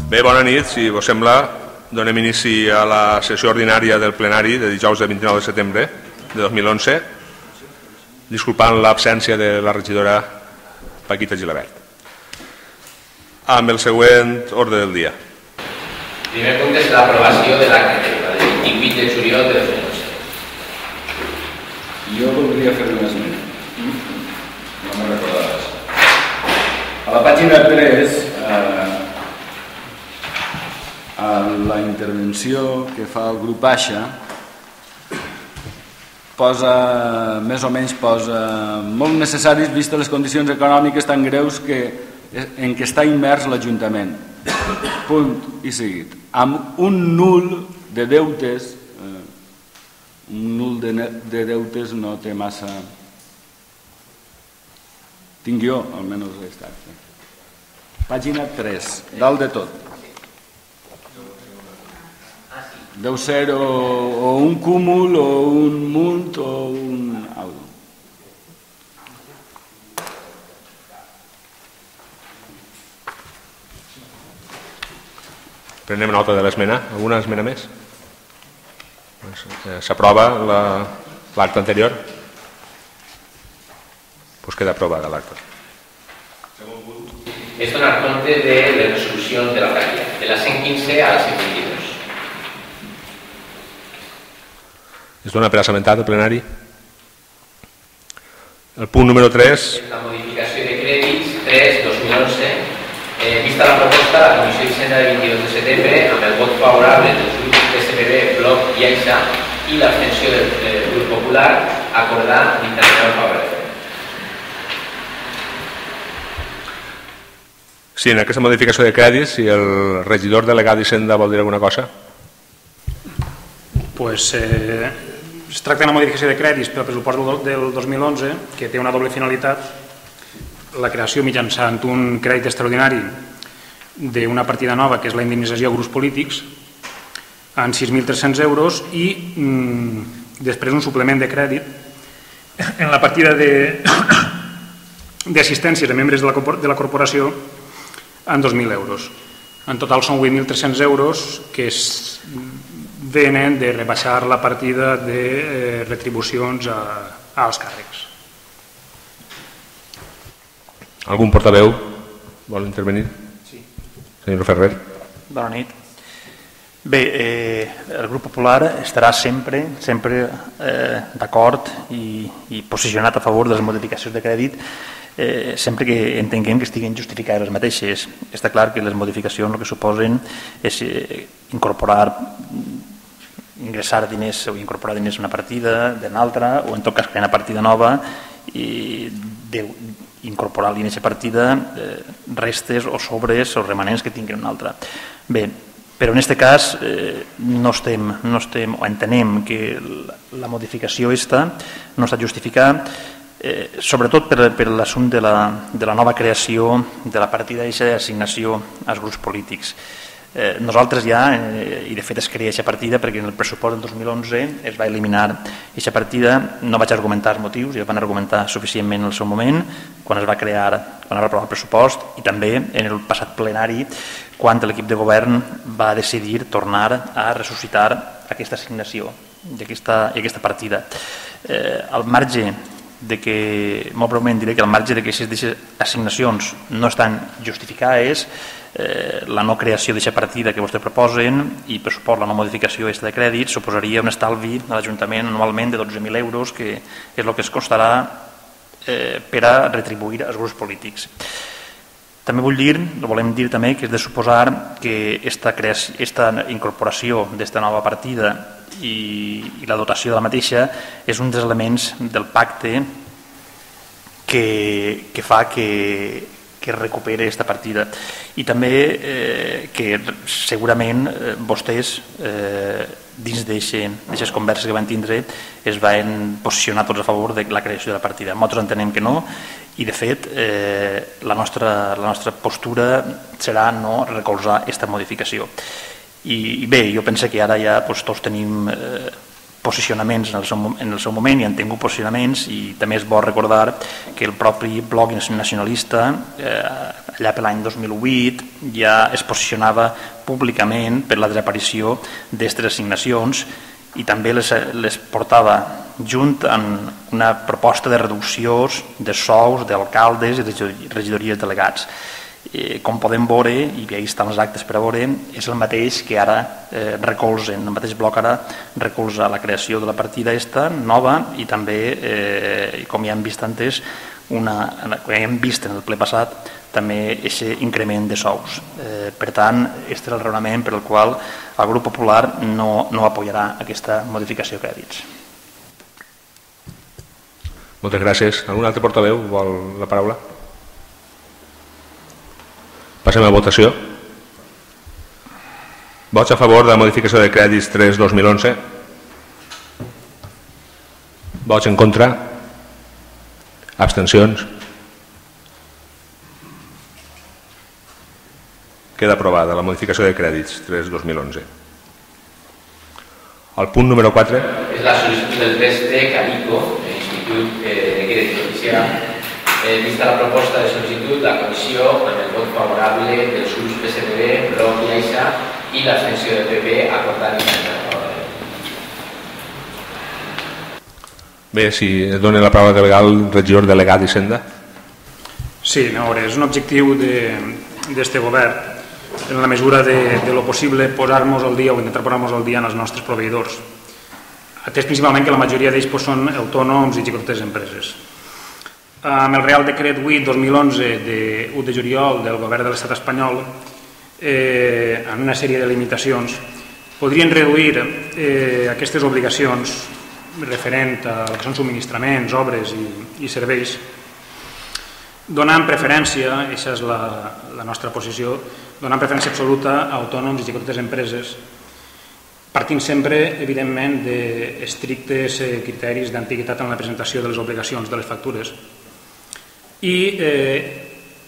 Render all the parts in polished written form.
Bé, bona nit. Si vos sembla, donem inici a la sessió ordinària del plenari de dijous de 29 de setembre de 2011, disculpant l'absència de la regidora Paquita Gilabert. Amb el següent ordre del dia. Primer punt és l'aprovació de l'acte del 28 de juliol de 2011. Jo voldria fer un esment. No me'n recordaràs. A la pàgina 3, a la intervenció que fa el grup Baixa, més o menys posa molt necessaris vistes les condicions econòmiques tan greus en què està immers l'Ajuntament. Punt i seguit. Amb un nul de deutes, no té massa... Tinc jo, almenys l'estat. Pàgina 3, dalt de tot. Deu ser o un cúmul o un munt o un algo. Prenem nota de l'esmena. Alguna esmena més? S'aprova l'acte anterior? Doncs queda aprovada l'acte. És donar compte de les resolucions de la plantilla, de la 115 a la 122. Es dona per assabentat el plenari. El punt número 3. La modificació de crèdits 3-2011. Vista la proposta, la Comissió d'Hisenda de 22 de setembre, amb el vot favorable dels grups PSPB, Bloc i AIXA i l'abstenció del grup popular, acordar dictaminar favorable. Sí, en aquesta modificació de crèdits, si el regidor delegat d'Hisenda vol dir alguna cosa. Es tracta d'una modificació de crèdits per al pressupost del 2011 que té una doble finalitat, la creació mitjançant un crèdit extraordinari d'una partida nova que és la indemnització a grups polítics en 6.300 euros i després un suplement de crèdit en la partida d'assistències de membres de la corporació en 2.000 euros. En total són 8.300 euros que venen de rebaixar la partida de retribucions als càrrecs. Algun portaveu vol intervenir? Sí. Senyor Ferrer. Bona nit. Bé, el grup popular estarà sempre d'acord i posicionat a favor de les modificacions de crèdit sempre que entenguem que estiguen justificades les mateixes. Està clar que les modificacions el que suposen és ingressar diners o incorporar diners a una partida d'una altra o en tot cas crear una partida nova i incorporar a aquesta partida restes o sobres o remanents que tinguin una altra. Bé, però en aquest cas no estem o entenem que la modificació no està justificada, sobretot per l'assumpte de la nova creació de la partida d'assignació als grups polítics. Nosaltres ja, i de fet es crea aquesta partida perquè en el pressupost del 2011 es va eliminar aquesta partida. No vaig argumentar els motius, ja van argumentar suficientment en el seu moment quan es va aprovar el pressupost i també en el passat plenari quan l'equip de govern va decidir tornar a ressuscitar aquesta assignació i aquesta partida. Al marge de que, molt breument diré que al marge de que aquestes assignacions no estan justificades, la no creació d'aquesta partida que vostès proposen i per suport la no modificació de crèdit suposaria un estalvi a l'Ajuntament anualment de 12.000 euros, que és el que es costarà per a retribuir els grups polítics. També volem dir també que és de suposar que aquesta incorporació d'aquesta nova partida i la dotació de la mateixa és un dels elements del pacte que fa que recuperi aquesta partida i també que segurament vostès dins d'aquestes converses que van tindre es van posicionar tots a favor de la creació de la partida. Nosaltres entenem que no i de fet la nostra postura serà no recolzar aquesta modificació. I bé, jo penso que ara ja tots tenim posicionaments en el seu moment i han tingut posicionaments, i també és bo recordar que el propi bloc nacionalista allà per l'any 2008 ja es posicionava públicament per la desaparició d'aquestes assignacions i també les portava junt amb una proposta de reducció de sous d'alcaldes i regidories delegats. Com podem veure, i ahí estan els actes per a veure, és el mateix que ara recolzen, el mateix bloc ara recolza la creació de la partida esta nova i també, com ja hem vist antes, com ja hem vist en el ple passat, també aquest increment de sous. Per tant, aquest és el raonament per el qual el grup popular no apoyarà aquesta modificació de crèdits. Moltes gràcies. Algun altre portaveu vol la paraula? Passem a votació. Vots a favor de la modificació de crèdits 3-2011. Vots en contra. Abstencions. Queda aprovada la modificació de crèdits 3-2011. El punt número 4. És la sol·licitud del préstec a l'ICO, l'Institut de Crèdit Oficial. Vista la proposta de sol·licitud, la comissió, amb el vot favorable dels grups PSPB, Bloc i AIXA i l'abstenció del PP, acordant i Bé, si dona la paraula legal el regidor delegat d'Hisenda. Sí, a veure, és un objectiu d'este govern, en la mesura de lo possible, posar-nos al dia o intentar posar-nos al dia en els nostres proveïdors. Atès principalment que la majoria d'ells són autònoms i xicotetes empreses. Amb el Real Decret 8-2011 de 1 de juliol del govern de l'estat espanyol, amb una sèrie de limitacions, podrien reduir aquestes obligacions referent a el que són subministraments, obres i serveis, donant preferència, aquesta és la nostra posició, donant preferència absoluta a autònoms i xicotetes empreses, partint sempre, evidentment, d'estrictes criteris d'antiguitat en la presentació de les obligacions de les factures. I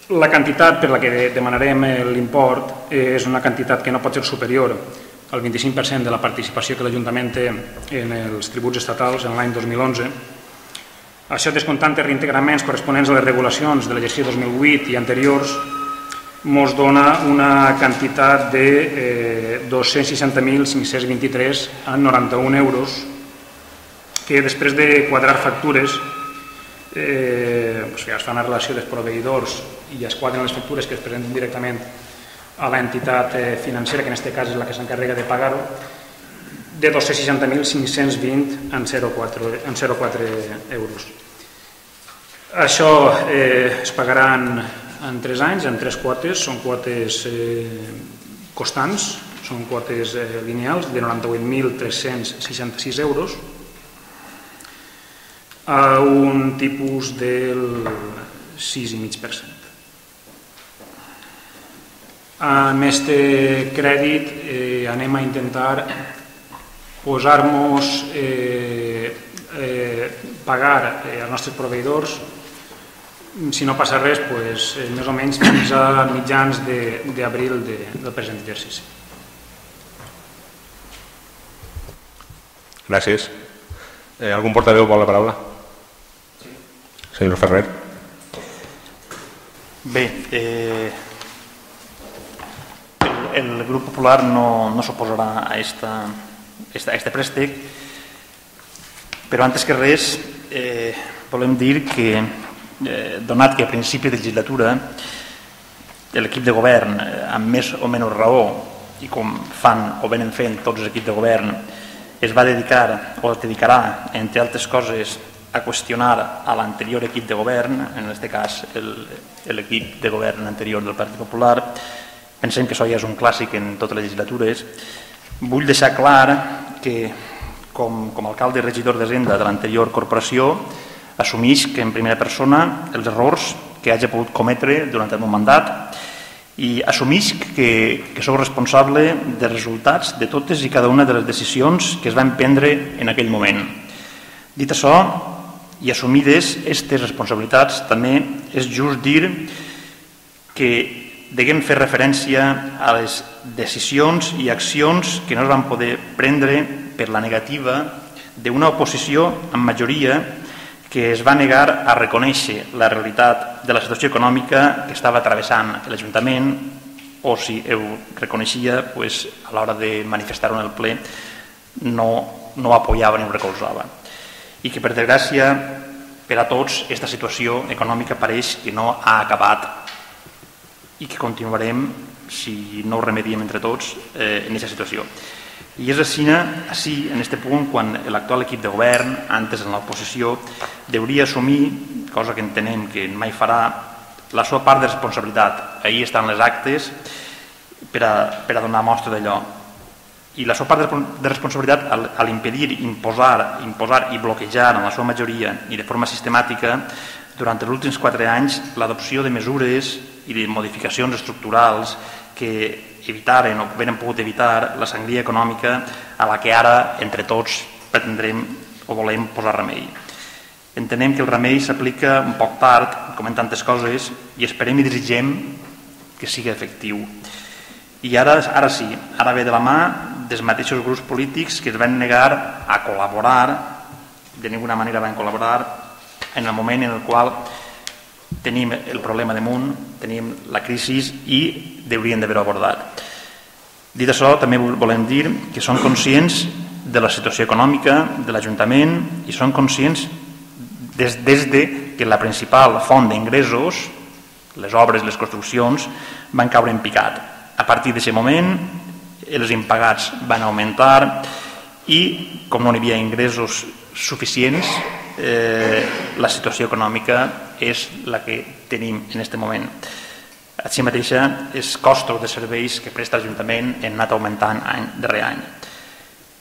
la quantitat per la que demanarem l'import és una quantitat que no pot ser superior al 25% de la participació que l'Ajuntament té en els tributs estatals en l'any 2011. Això descomptant els reintegraments corresponents a les regulacions de l'exercici 2008 i anteriors, ens dona una quantitat de 260.523,91 euros, que després de quadrar factures, es fa una relació dels proveïdors i es quadren les factures que es presenten directament a l'entitat financera, que en aquest cas és la que s'encarrega de pagar-ho, de 260.520,04 euros. Això es pagarà en 3 anys, en 3 quotes, són quotes constants, són quotes lineals de 98.366 euros, a un tipus del 6,5%. Amb aquest crèdit anem a intentar posar-nos pagar als nostres proveïdors, si no passa res, més o menys fins a mitjans d'abril del present exercici. Gràcies. Algun portaveu vol la paraula? Senyor Ferrer. Bé, el grup popular no s'oposarà a este préstec, però antes que res volem dir que, donat que a principi de legislatura l'equip de govern, amb més o menys raó, i com fan o venen fent tots els equips de govern, es va dedicar o es dedicarà, entre altres coses, a qüestionar a l'anterior equip de govern, en aquest cas l'equip de govern anterior del Partit Popular. Pensem que això ja és un clàssic en totes les legislatures. Vull deixar clar que, com a alcalde i regidor d'Hisenda de l'anterior corporació, assumisc en primera persona els errors que hagi pogut cometre durant el meu mandat i assumisc que soc responsable dels resultats de totes i cada una de les decisions que es van prendre en aquell moment. Dit això, i assumides aquestes responsabilitats, també és just dir que deguem fer referència a les decisions i accions que no es van poder prendre per la negativa d'una oposició amb majoria que es va negar a reconèixer la realitat de la situació econòmica que estava travessant l'Ajuntament, o si ho reconeixia, a l'hora de manifestar-ho en el ple no apoyava ni ho recolzava. I que, per desgràcia, per a tots, aquesta situació econòmica pareix que no ha acabat i que continuarem, si no ho remediem entre tots, en aquesta situació. I és així, en aquest punt, quan l'actual equip de govern, antes en l'oposició, hauria assumir, cosa que entenem que mai farà, la seva part de responsabilitat. Ahí estan les actes per a donar mostra d'allò. I la seva part de responsabilitat a l'impedir, imposar i bloquejar en la seva majoria i de forma sistemàtica durant els últims 4 anys l'adopció de mesures i de modificacions estructurals que evitaren o hauran pogut evitar la sangria econòmica a la que ara entre tots pretendrem o volem posar remei. Entenem que el remei s'aplica un poc tard, com en tantes coses, i esperem i desitgem que sigui efectiu. I ara sí, ara ve de la mà dels mateixos grups polítics que es van negar a col·laborar, de ninguna manera van col·laborar, en el moment en el qual tenim el problema damunt, tenim la crisi i haurien d'haver-ho abordat. Dit això, també volem dir que som conscients de la situació econòmica de l'Ajuntament i som conscients des que la principal font d'ingressos, les obres, les construccions, van caure en picat. A partir d'aquest moment, els impagats van augmentar i, com no hi havia ingressos suficients, la situació econòmica és la que tenim en aquest moment. Així mateixa, els costos de serveis que presta l'Ajuntament han anat augmentant any darrere any.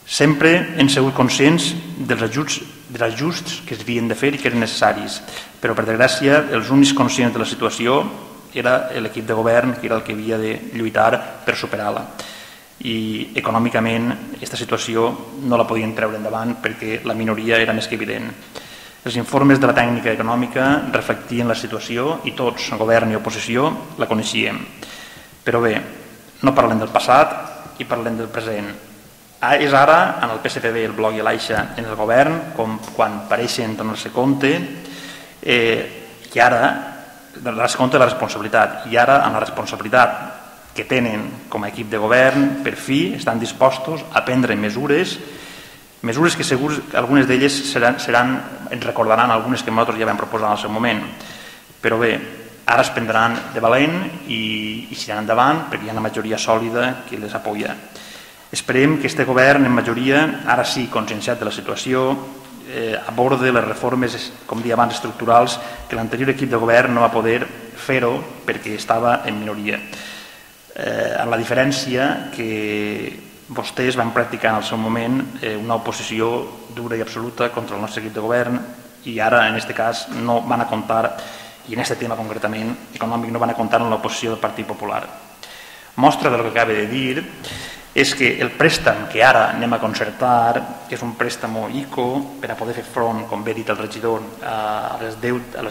Sempre hem sigut conscients dels ajusts que es havien de fer i que eren necessaris, però per desgràcia els únics conscients de la situació era l'equip de govern, que era el que havia de lluitar per superar-la. I econòmicament aquesta situació no la podien treure endavant perquè la minoria era més que evident. Els informes de la tècnica econòmica reflectien la situació i tots, govern i oposició, la coneixíem. Però bé, no parlem del passat i parlem del present. És ara, en el PSPB, el Bloc i l'Aixa, en el govern, quan pareixen donar-se compte, i ara, donar-se compte de la responsabilitat, i ara, amb la responsabilitat que tenen com a equip de govern, per fi estan dispostos a prendre mesures que segur algunes d'elles ens recordaran algunes que nosaltres ja vam proposar en el seu moment. Però bé, ara es prendran de valent i s'aniran endavant perquè hi ha una majoria sòlida que les apoya. Esperem que aquest govern en majoria, ara sí conscienciat de la situació, aborde les reformes, com deia abans, estructurals que l'anterior equip de govern no va poder fer-ho perquè estava en minoria. Amb la diferència que vostès van practicar en el seu moment una oposició dura i absoluta contra el nostre equip de govern i ara, en aquest cas, no van a comptar, i en aquest tema concretament econòmic, no van a comptar amb l'oposició del Partit Popular. Mostra del que acaba de dir és que el préstec que ara anem a concertar, que és un préstec ICO per a poder fer front, com bé ha dit el regidor, a les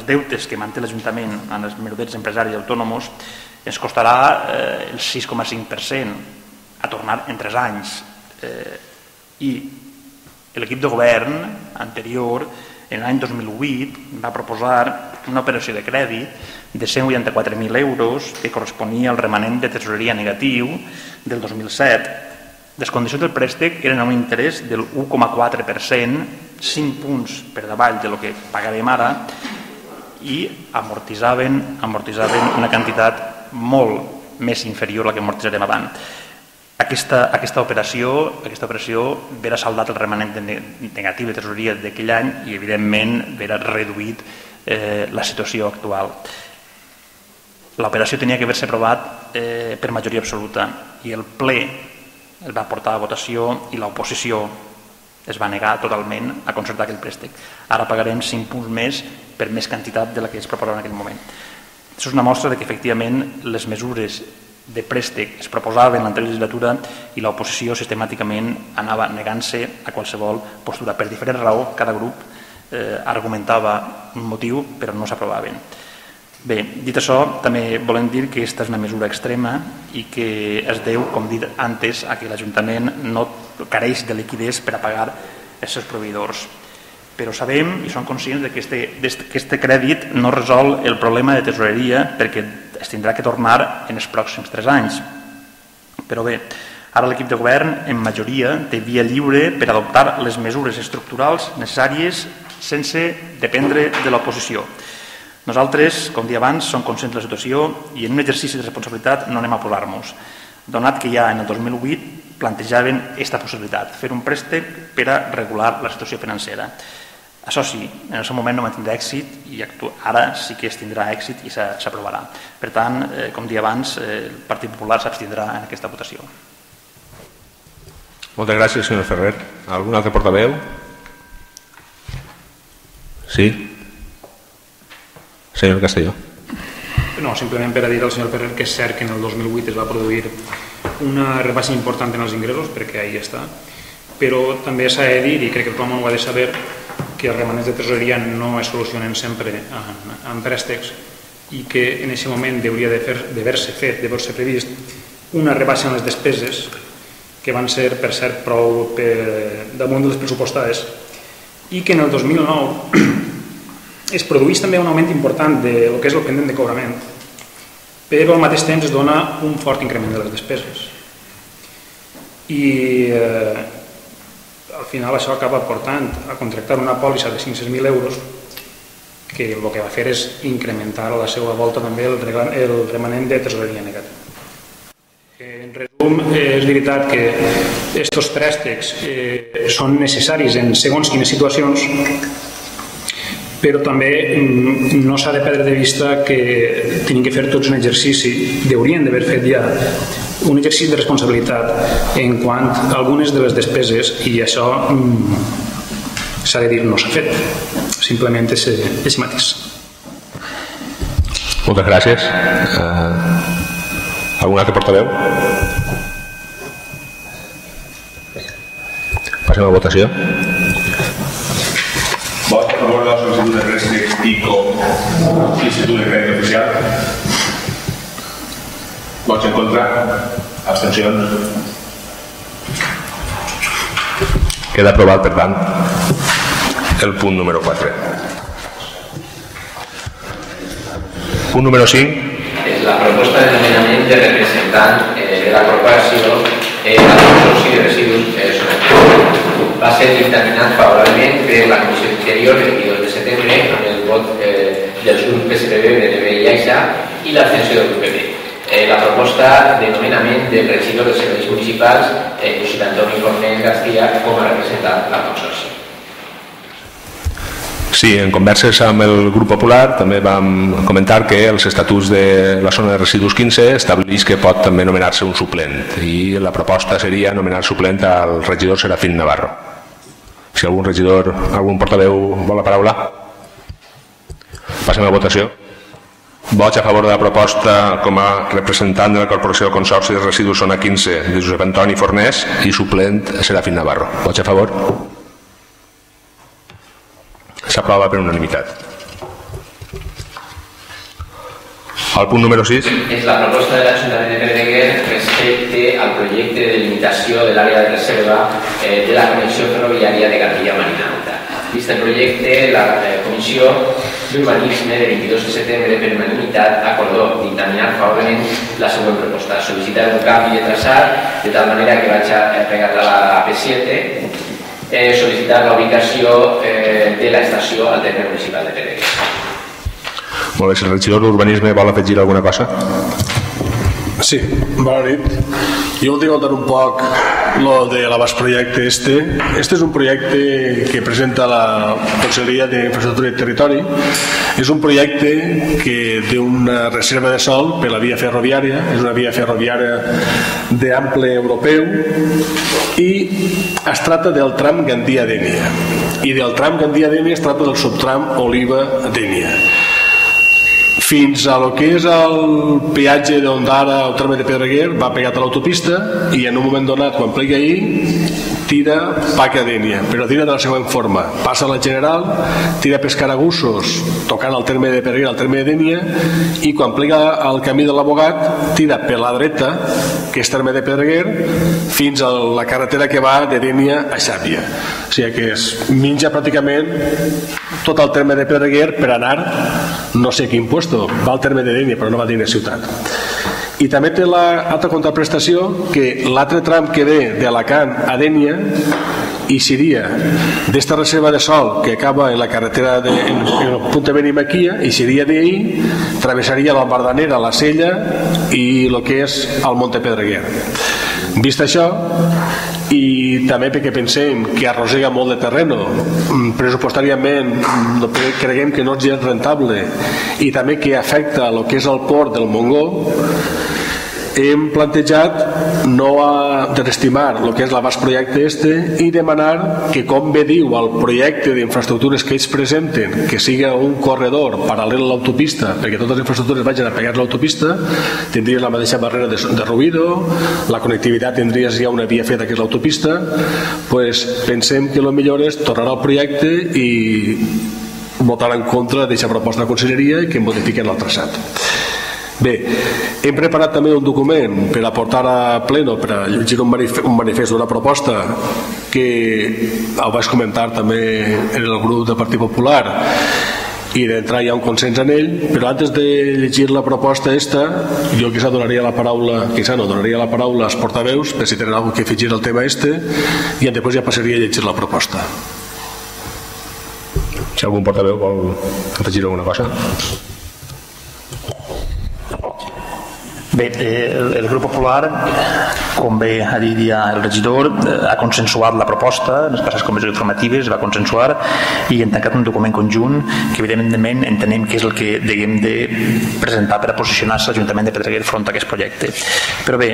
deutes que manté l'Ajuntament en els menudets empresaris i autònoms, ens costarà el 6,5% a tornar en 3 anys. I l'equip de govern anterior, en l'any 2008, va proposar una operació de crèdit de 184.000 euros que corresponia al remanent de tesoreria negatiu del 2007. Les condicions del préstec eren a un interès del 1,4%, 5 punts per davall del que pagàvem ara, i amortitzaven una quantitat molt més inferior a la que amortitzarem abans. Aquesta operació verà saldat el remanent negatiu de tesoreria d'aquell any i, evidentment, verà reduït la situació actual. L'operació tenia que haver-se aprovat per majoria absoluta i el ple el va portar a votació i l'oposició es va negar totalment a concertar aquell préstec. Ara pagarem 5 punts més per més quantitat de la que es proposava en aquell moment. Això és una mostra que, efectivament, les mesures de préstec es proposaven en l'anterior legislatura i l'oposició sistemàticament anava negant-se a qualsevol postura. Per diferents raons, cada grup argumentava un motiu, però no s'aprovaven. Bé, dit això, també volem dir que aquesta és una mesura extrema i que es deu, com dit antes, a que l'Ajuntament no careix de liquiditat per a pagar els seus proveïdors. Però sabem i som conscients que aquest crèdit no resol el problema de tesoreria perquè es tindrà que tornar en els pròxims 3 anys. Però bé, ara l'equip de govern, en majoria, té via lliure per adoptar les mesures estructurals necessàries sense dependre de l'oposició. Nosaltres, com dia abans, som conscients de la situació i en un exercici de responsabilitat no anem a posar-nos, donat que ja en el 2008 plantejaven aquesta possibilitat, fer un préstec per a regular la situació financera. Això sí, en el seu moment no va tindre èxit i ara sí que es tindrà èxit i s'aprovarà. Per tant, com dia abans, el Partit Popular s'abstindrà en aquesta votació. Moltes gràcies, senyor Ferrer. Algun altre portaveu? Sí? Senyor Castelló. No, simplement per a dir al senyor Ferrer que és cert que en el 2008 es va produir una rebaixa important en els ingressos, perquè ahí està, però també s'ha de dir, i crec que tothom ho ha de saber, que els remanents de tresoreria no es solucionen sempre amb préstecs i que en aquest moment hauria d'haver-se previst una rebaixa en les despeses que van ser, per cert, prou damunt de les pressupostades i que en el 2009 es produeix també un augment important del que és el pendent de cobrament, però al mateix temps es dona un fort increment de les despeses. I al final això acaba portant a contractar una pòlissa de 500.000 euros que el que va fer és incrementar a la seva volta també el remanent de tesoreria negativa. En resum, és veritat que aquests préstecs són necessaris en segons quines situacions, però també no s'ha de perdre de vista que tenim que fer tots un exercici, haurien d'haver fet ja un exercici de responsabilitat en quant a algunes de les despeses, i això s'ha de dir no s'ha fet, simplement és mateix. Moltes gràcies. Algun altre portaveu? Passem a la votació. Vot a favor de la sol·licitud de préstec ICO, Institut de Crèdit Oficial. Vots en contra? Abstencions? Queda aprovat, per tant, el punt número 4. Punt número 5. És la proposta de nomenament de representant de la corporació al Consorci de Residus Sonat. Va ser dictaminat favorablement per la Comissió d'Interior el 22 de setembre amb el vot dels grups PSPB, BNB i AIXA i l'abstenció del grup PP. La proposta de nomenament del regidor de serveis municipals, Josep Antoni Fornés García, com a representant del Consorci. Sí, en converses amb el grup popular també vam comentar que els estatuts de la zona de residus 15 estableix que pot també nomenar-se un suplent i la proposta seria nomenar suplent al regidor Serafín Navarro. Si algun regidor, algun portaveu vol la paraula, passem a la votació. Vots a favor de la proposta com a representant de la Corporació del Consorci de Residus Zona 15 de Josep Antoni Fornés i suplent Serafín Navarro. Vots a favor? S'aprova per unanimitat. El punt número 6. És la proposta de l'Ajuntament de Pedreguer respecte al projecte de delimitació de l'àrea de reserva de la connexió ferroviària de García Marina Alta. Vist el projecte, la Comissió d'Urbanisme de 22 de setembre per unanimitat acordó dictaminar favorablement la següent proposta: sol·licitar un canvi de traçat de tal manera que vaig pegat a la AP7, sol·licitar la ubicació de l'estació al terme municipal de Pedreguer. Molt bé, si el regidor d'Urbanisme vol afegir alguna cosa? Sí, bona nit. Jo voldria contar un poc lo de l'abastprojecte este. Este és un projecte que presenta la Conselleria d'Infraestructura i Territori. És un projecte que té una reserva de sòl per la via ferroviària. És una via ferroviària d'ample europeu i es tracta del tram Gandia-Dénia. I del tram Gandia-Dénia es tracta del subtram Oliva-Dénia. fins a lo que és el peatge d'Ondara al terme de Pedreguer, va pegat a l'autopista i en un moment donat, quan plegui ahir, tira Paca Dénia, però tira de la següent forma: passa a la General, tira Pescaragussos tocant el terme de Pedreguer, al terme de Dénia, i quan plega al camí de l'Abogat tira per la dreta, que és terme de Pedreguer, fins a la carretera que va de Dénia a Xàbia. O sigui que es menja pràcticament tot el terme de Pedreguer per anar no sé quin puesto, va al terme de Dénia però no va a Dénia ciutat. I també té l'altra contraprestació, que l'altre tram que ve d'Alacant a Dénia i seria d'esta reserva de sol que acaba en la carretera en el punt de Benimaquia, i seria d'ahir, travessaria la Bardanera, la Sella i el que és el Monte Pedreguer. Vist això, i també perquè pensem que arrossega molt de terreno, pressupostàriament creguem que no és gens rentable, i també que afecta el que és el port del Montgó, hem plantejat no desestimar el que és l'abast projecte i demanar que, com bé diu el projecte d'infraestructures que ells presenten, que siga un corredor paral·lel a l'autopista, perquè totes les infraestructures vagin a pegar a l'autopista, tindries la mateixa barrera de ruïdo, la connectivitat tindries ja una via feta que és l'autopista, pues pensem que el millor és tornar al projecte i votar en contra d'aquesta proposta de la Conselleria i que modifiquen el traçat. Bé, hem preparat també un document per aportar a pleno, per a llegir un manifest d'una proposta que ho vaig comentar també en el grup del Partit Popular i d'entrar ja un consens en ell, però antes de llegir la proposta jo quizá donaria la paraula als portaveus per si tenen alguna cosa que afegir al tema i després ja passaria a llegir la proposta. Si algun portaveu vol afegir alguna cosa. Bé, el grup popular, com bé ha dit ja el regidor, ha consensuat la proposta, les passes comissions informatives, va consensuar i hem tancat un document conjunt que evidentment entenem que és el que haguem de presentar per a posicionar-se l'Ajuntament de Pedreguer front a aquest projecte. Però bé,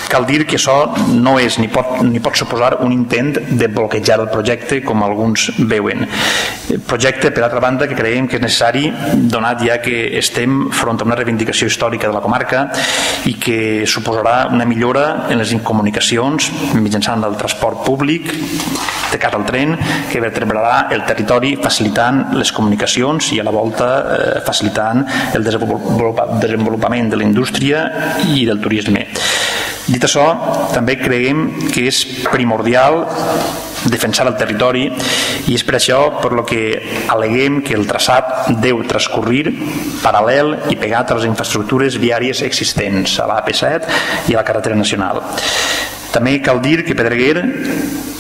cal dir que això no és ni pot suposar un intent de bloquejar el projecte com alguns veuen. Projecte, per altra banda, que creiem que és necessari donat ja que estem front a una reivindicació històrica de la comarca i que suposarà una millora en les comunicacions mitjançant el transport públic, de cas al tren, que vertebrarà el territori facilitant les comunicacions i a la volta facilitant el desenvolupament de la indústria i del turisme. Dit això, també creiem que és primordial defensar el territori i és per això per lo que al·leguem que el traçat deu transcorrir paral·lel i pegat a les infraestructures viàries existents a l'AP7 i a la carretera nacional. També cal dir que Pedreguer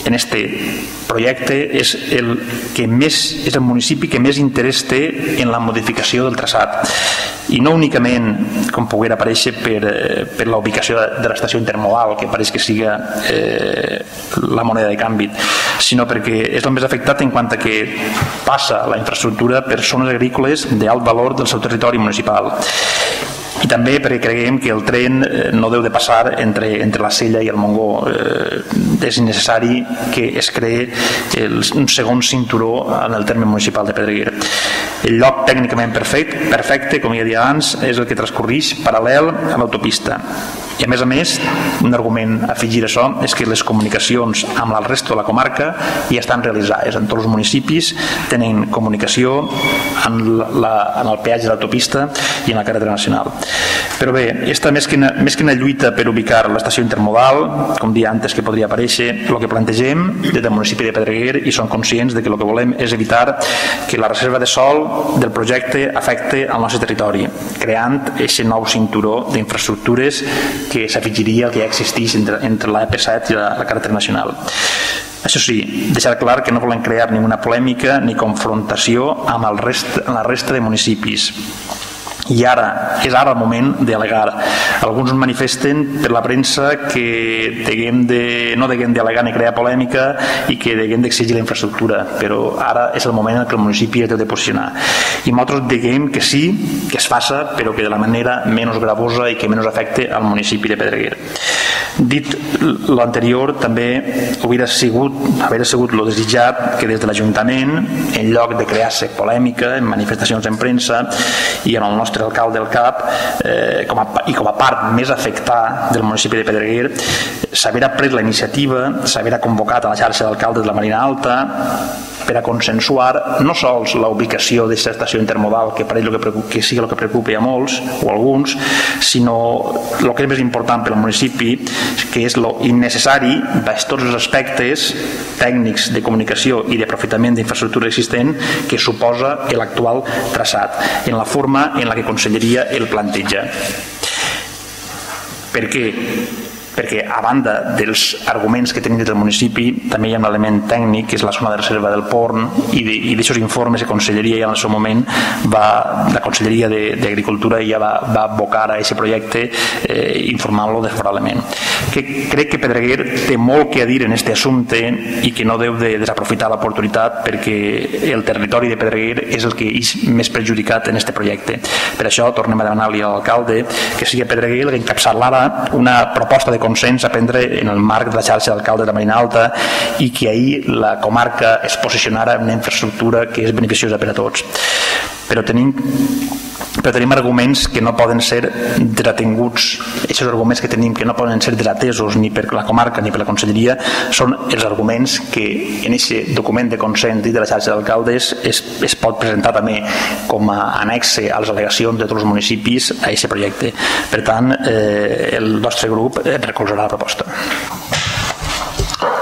en este projecte és el municipi que més interès té en la modificació del traçat i no únicament, com poguera aparèixer, per la ubicació de l'estació intermodal, que pareix que siga la moneda de canvi, sinó perquè és el més afectat en quant a que passa la infraestructura per zones agrícoles d'alt valor del seu territori municipal. I també perquè creiem que el tren no deu de passar entre la Sella i el Montgó. És necessari que es creï un segon cinturó en el terme municipal de Pedreguer. El lloc tècnicament perfecte, com ja dit abans, és el que transcorreix paral·lel a l'autopista. I a més, un argument a afegir a això és que les comunicacions amb el resto de la comarca ja estan realitzades. En tots els municipis tenen comunicació en el peatge de l'autopista i en la carretera nacional. Però bé, esta més que una lluita per ubicar l'estació intermodal, com dia antes que podria aparèixer, el que plantegem des del municipi de Pedreguer i som conscients de que el que volem és evitar que la reserva de sòl del projecte afecte al nostre territori, creant aquest nou cinturó d'infraestructures que s'afegiria al que ja existeix entre l'AP7 i la carretera nacional. Això sí, deixar clar que no volem crear ninguna polèmica ni confrontació amb la resta de municipis. I és ara el moment d'al·legar. Alguns manifesten per la premsa que no haguem d'al·legar ni crear polèmica i que haguem d'exigir la infraestructura, però ara és el moment en què el municipi es deu de posicionar. I nosaltres diguem que sí, que es faça, però que de la manera menys gravosa i que menys afecte al municipi de Pedreguer. Dit l'anterior, també hauria sigut lo desitjat que des de l'Ajuntament, en lloc de crear-se polèmica en manifestacions en premsa i en el nostre alcalde al cap, com a part més afectada del municipi de Pedreguer, s'haver pres la iniciativa, s'haver convocat a la xarxa d'alcaldes de la Marina Alta per a consensuar no sols la ubicació d'aquesta estació intermodal, que pareix que sigui el que preocupi a molts o a alguns, sinó el que és més important per al municipi, que és lo innecessari baix tots els aspectes tècnics de comunicació i d'aprofitament d'infraestructura existent que suposa l'actual traçat, en la forma en la que Conselleria el planteja. Per què? Perquè a banda dels arguments que tenim des del municipi també hi ha un element tècnic que és la zona de reserva del Porn i d'aixòs informes que Conselleria ja en el seu moment la Conselleria d'Agricultura ja va abocar a aquest projecte informant-lo desfavorablement. Crec que Pedreguer té molt que dir en aquest assumpte i que no deu de desaprofitar l'oportunitat perquè el territori de Pedreguer és el que és més perjudicat en aquest projecte. Per això tornem a demanar-li a l'alcalde que sigui Pedreguer el que encapçalara una proposta de consens a prendre en el marc de la xarxa d'alcaldes de la Marina Alta i que ahir la comarca es posicionara en una infraestructura que és beneficiosa per a tots. Però tenim arguments que no poden ser desatinguts. Aquests arguments que tenim que no poden ser desatesos ni per la comarca ni per la Conselleria són els arguments que en aquest document de consens de la xarxa d'alcaldes es pot presentar també com a anexe a les al·legacions de tots els municipis a aquest projecte. Per tant, el nostre grup recolzarà la proposta.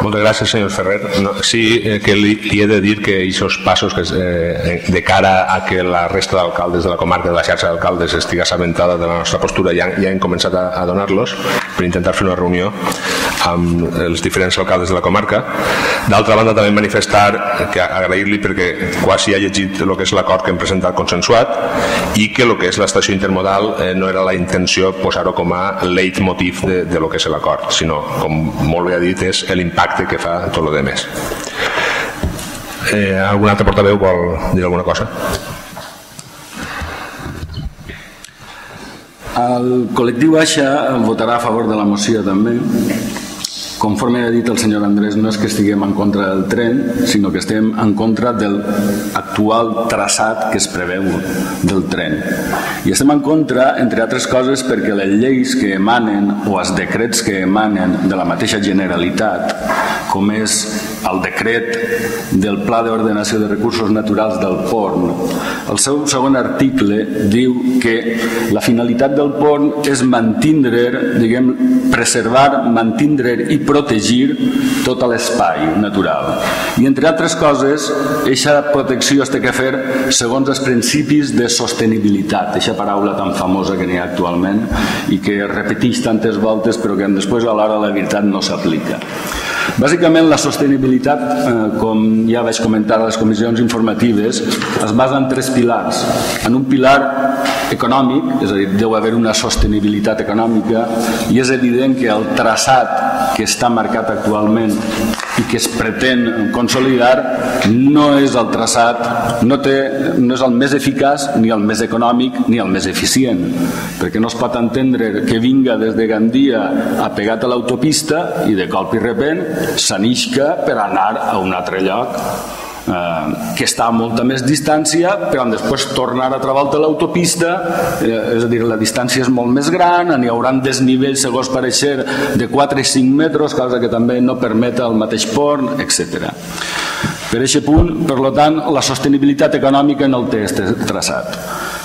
Moltes gràcies, senyor Ferrer. Sí que li he de dir que aquests passos de cara a que la resta d'alcaldes de la comarca, de la xarxa d'alcaldes, estigui assabentada de la nostra postura, ja hem començat a donar-los per intentar fer una reunió amb els diferents alcaldes de la comarca. D'altra banda, també manifestar que agrair-li perquè quasi ha llegit el que és l'acord que hem presentat consensuat i que el que és l'estació intermodal no era la intenció posar-ho com a leitmotiv de lo que és l'acord, sinó, com molt bé ha dit, és l'impacte que fa tot el demés. Algun altre portaveu vol dir alguna cosa? El col·lectiu AIXA votarà a favor de la moció també. Conforme ha dit el senyor Andrés, no és que estiguem en contra del tren, sinó que estem en contra de l'actual traçat que es preveu del tren. I estem en contra, entre altres coses, perquè les lleis que emanen o els decrets que emanen de la mateixa Generalitat, com és el decret del Pla d'Ordenació de Recursos Naturals del Porn, el seu segon article diu que la finalitat del porn és mantindre, preservar, mantindre i protegir tot l'espai natural. I entre altres coses, aquesta protecció es té que fer segons els principis de sostenibilitat, aquesta paraula tan famosa que n'hi ha actualment i que es repeteix tantes voltes però que després a l'hora de la veritat no s'aplica. Bàsicament la sostenibilitat, com ja vaig comentar a les comissions informatives, es basa en tres pilars. En un pilar econòmic, és a dir, deu haver una sostenibilitat econòmica i és evident que el traçat que està marcat actualment i que es pretén consolidar no és el traçat, no és el més eficaç ni el més econòmic ni el més eficient, perquè no es pot entendre que vinga des de Gandia apegat a l'autopista i de colp i repent s'anisca per anar a un altre lloc que està a molta més distància, però després tornar a trobar l'autopista, és a dir, la distància és molt més gran, n'hi haurà desnivells, segons pareixer, de 4 i 5 metres, cosa que també no permet el mateix pont, etc. Per aquest punt, per tant, la sostenibilitat econòmica no el té aquest traçat.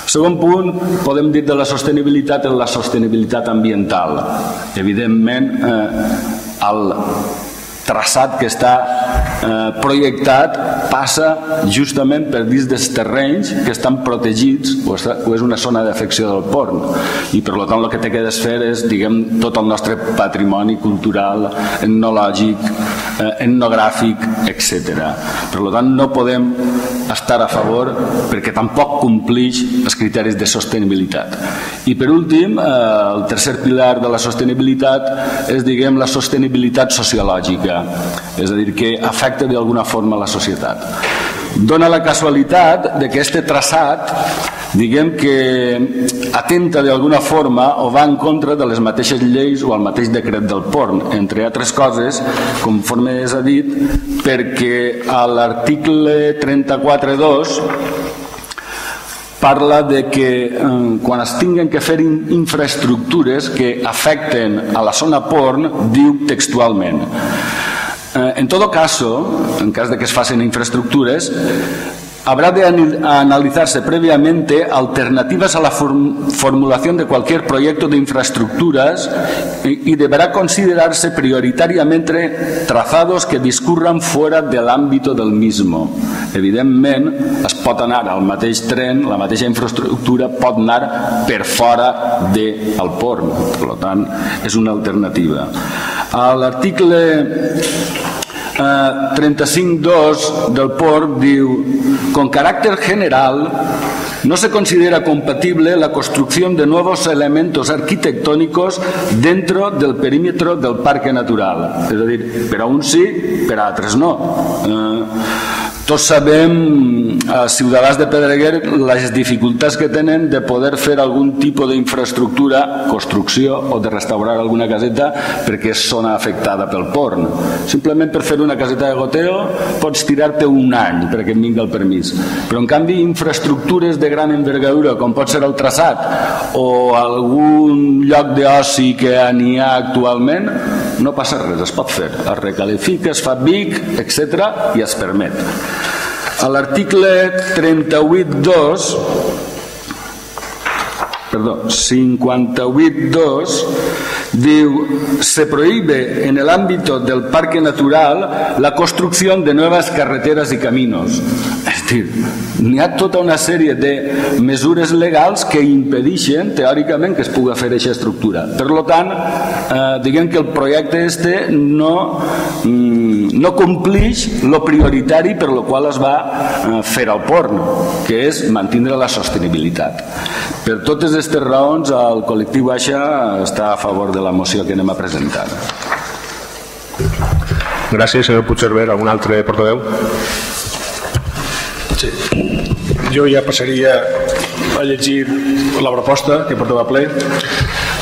Segon punt, podem dir de la sostenibilitat en la sostenibilitat ambiental. Evidentment, el traçat que està projectat passa justament per dins dels terrenys que estan protegits o és una zona d'afecció del porn i per tant el que té que desfer és tot el nostre patrimoni cultural, etnològic, etnogràfic, etc. Per tant no podem estar a favor perquè tampoc complix els criteris de sostenibilitat. I per últim, el tercer pilar de la sostenibilitat és la sostenibilitat sociològica, és a dir, que afecta d'alguna forma la societat. Dóna la casualitat que aquest traçat diguem que atenta d'alguna forma o va en contra de les mateixes lleis o el mateix decret del porn, entre altres coses, conforme s'ha dit, perquè a l'article 34.2 parla de que quan es tinguen que fer infraestructures que afecten a la zona porn, diu textualment: en todo caso, en cas de que es facin infraestructures, habrá de analizarse previamente alternativas a la formulación de cualquier proyecto de infraestructuras y deberá considerarse prioritariamente trazados que discurran fuera del ámbito del mismo. Evidentment, es pot anar al mateix tren, la mateixa infraestructura pot anar per fora del porn, per tant, és una alternativa. A l'article 35.2 del porn diu: con carácter general no se considera compatible la construcción de nuevos elementos arquitectónicos dentro del perímetro del parque natural. És a dir, per a uns sí, per a altres no. Tots sabem, ciutadans de Pedreguer, les dificultats que tenen de poder fer algun tipus d'infraestructura, construcció o de restaurar alguna caseta perquè és zona afectada pel porn. Simplement per fer una caseta de goteo pots tirar-te un any perquè et vingui el permís. Però en canvi infraestructures de gran envergadura com pot ser el traçat o algun lloc d'oci que n'hi ha actualment, no passa res, es pot fer. Es recalifica, es fa vic, etc. i es permet. A l'article 58.2 diu: se prohíbe en el ámbito del parque natural la construcción de nuevas carreteras y caminos. És dir, n'hi ha tota una sèrie de mesures legals que impedeixen teòricament que es pugui fer aquesta estructura. Per tant, diguem que el projecte no complix lo prioritari per lo qual es va fer el porn, que és mantindre la sostenibilitat. Per totes aquestes raons, el col·lectiu AIXA està a favor de la moció que anem a presentar. Gràcies, senyor Puigcerver. Algun altre portaveu? Sí. Jo ja passaria a llegir la proposta que portava a ple.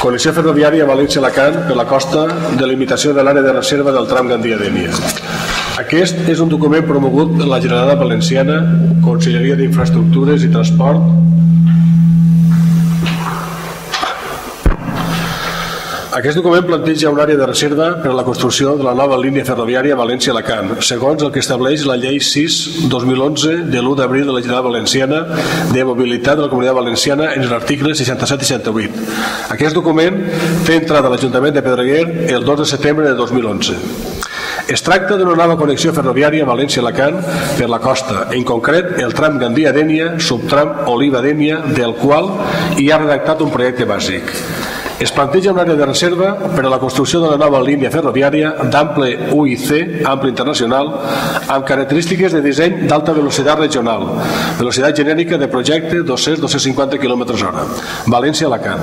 Connexió ferroviària València-Alacant per la costa de limitació de l'àrea de reserva del tram Gandia-Dénia. Aquest és un document promogut per la Generalitat Valenciana, Conselleria d'Infraestructures i Transport. Aquest document planteja una àrea de reserva per a la construcció de la nova línia ferroviària València-Alacant, segons el que estableix la Llei 6/2011 de l'1 d'abril de la Generalitat Valenciana de Mobilitat de la Comunitat Valenciana en els articles 67 i 68. Aquest document té entrada a l'Ajuntament de Pedreguer el 2 de setembre de 2011. Es tracta d'una nova connexió ferroviària València-Alacant per la costa, en concret el tram Gandia-Dénia, subtram Oliva-Dénia, del qual hi ha redactat un projecte bàsic. Es planteja una àrea de reserva per a la construcció de la nova línia ferroviària d'ample UIC, ample internacional, amb característiques de disseny d'alta velocitat regional, velocitat genèrica de projecte 200-250 km/h, València-Alacant.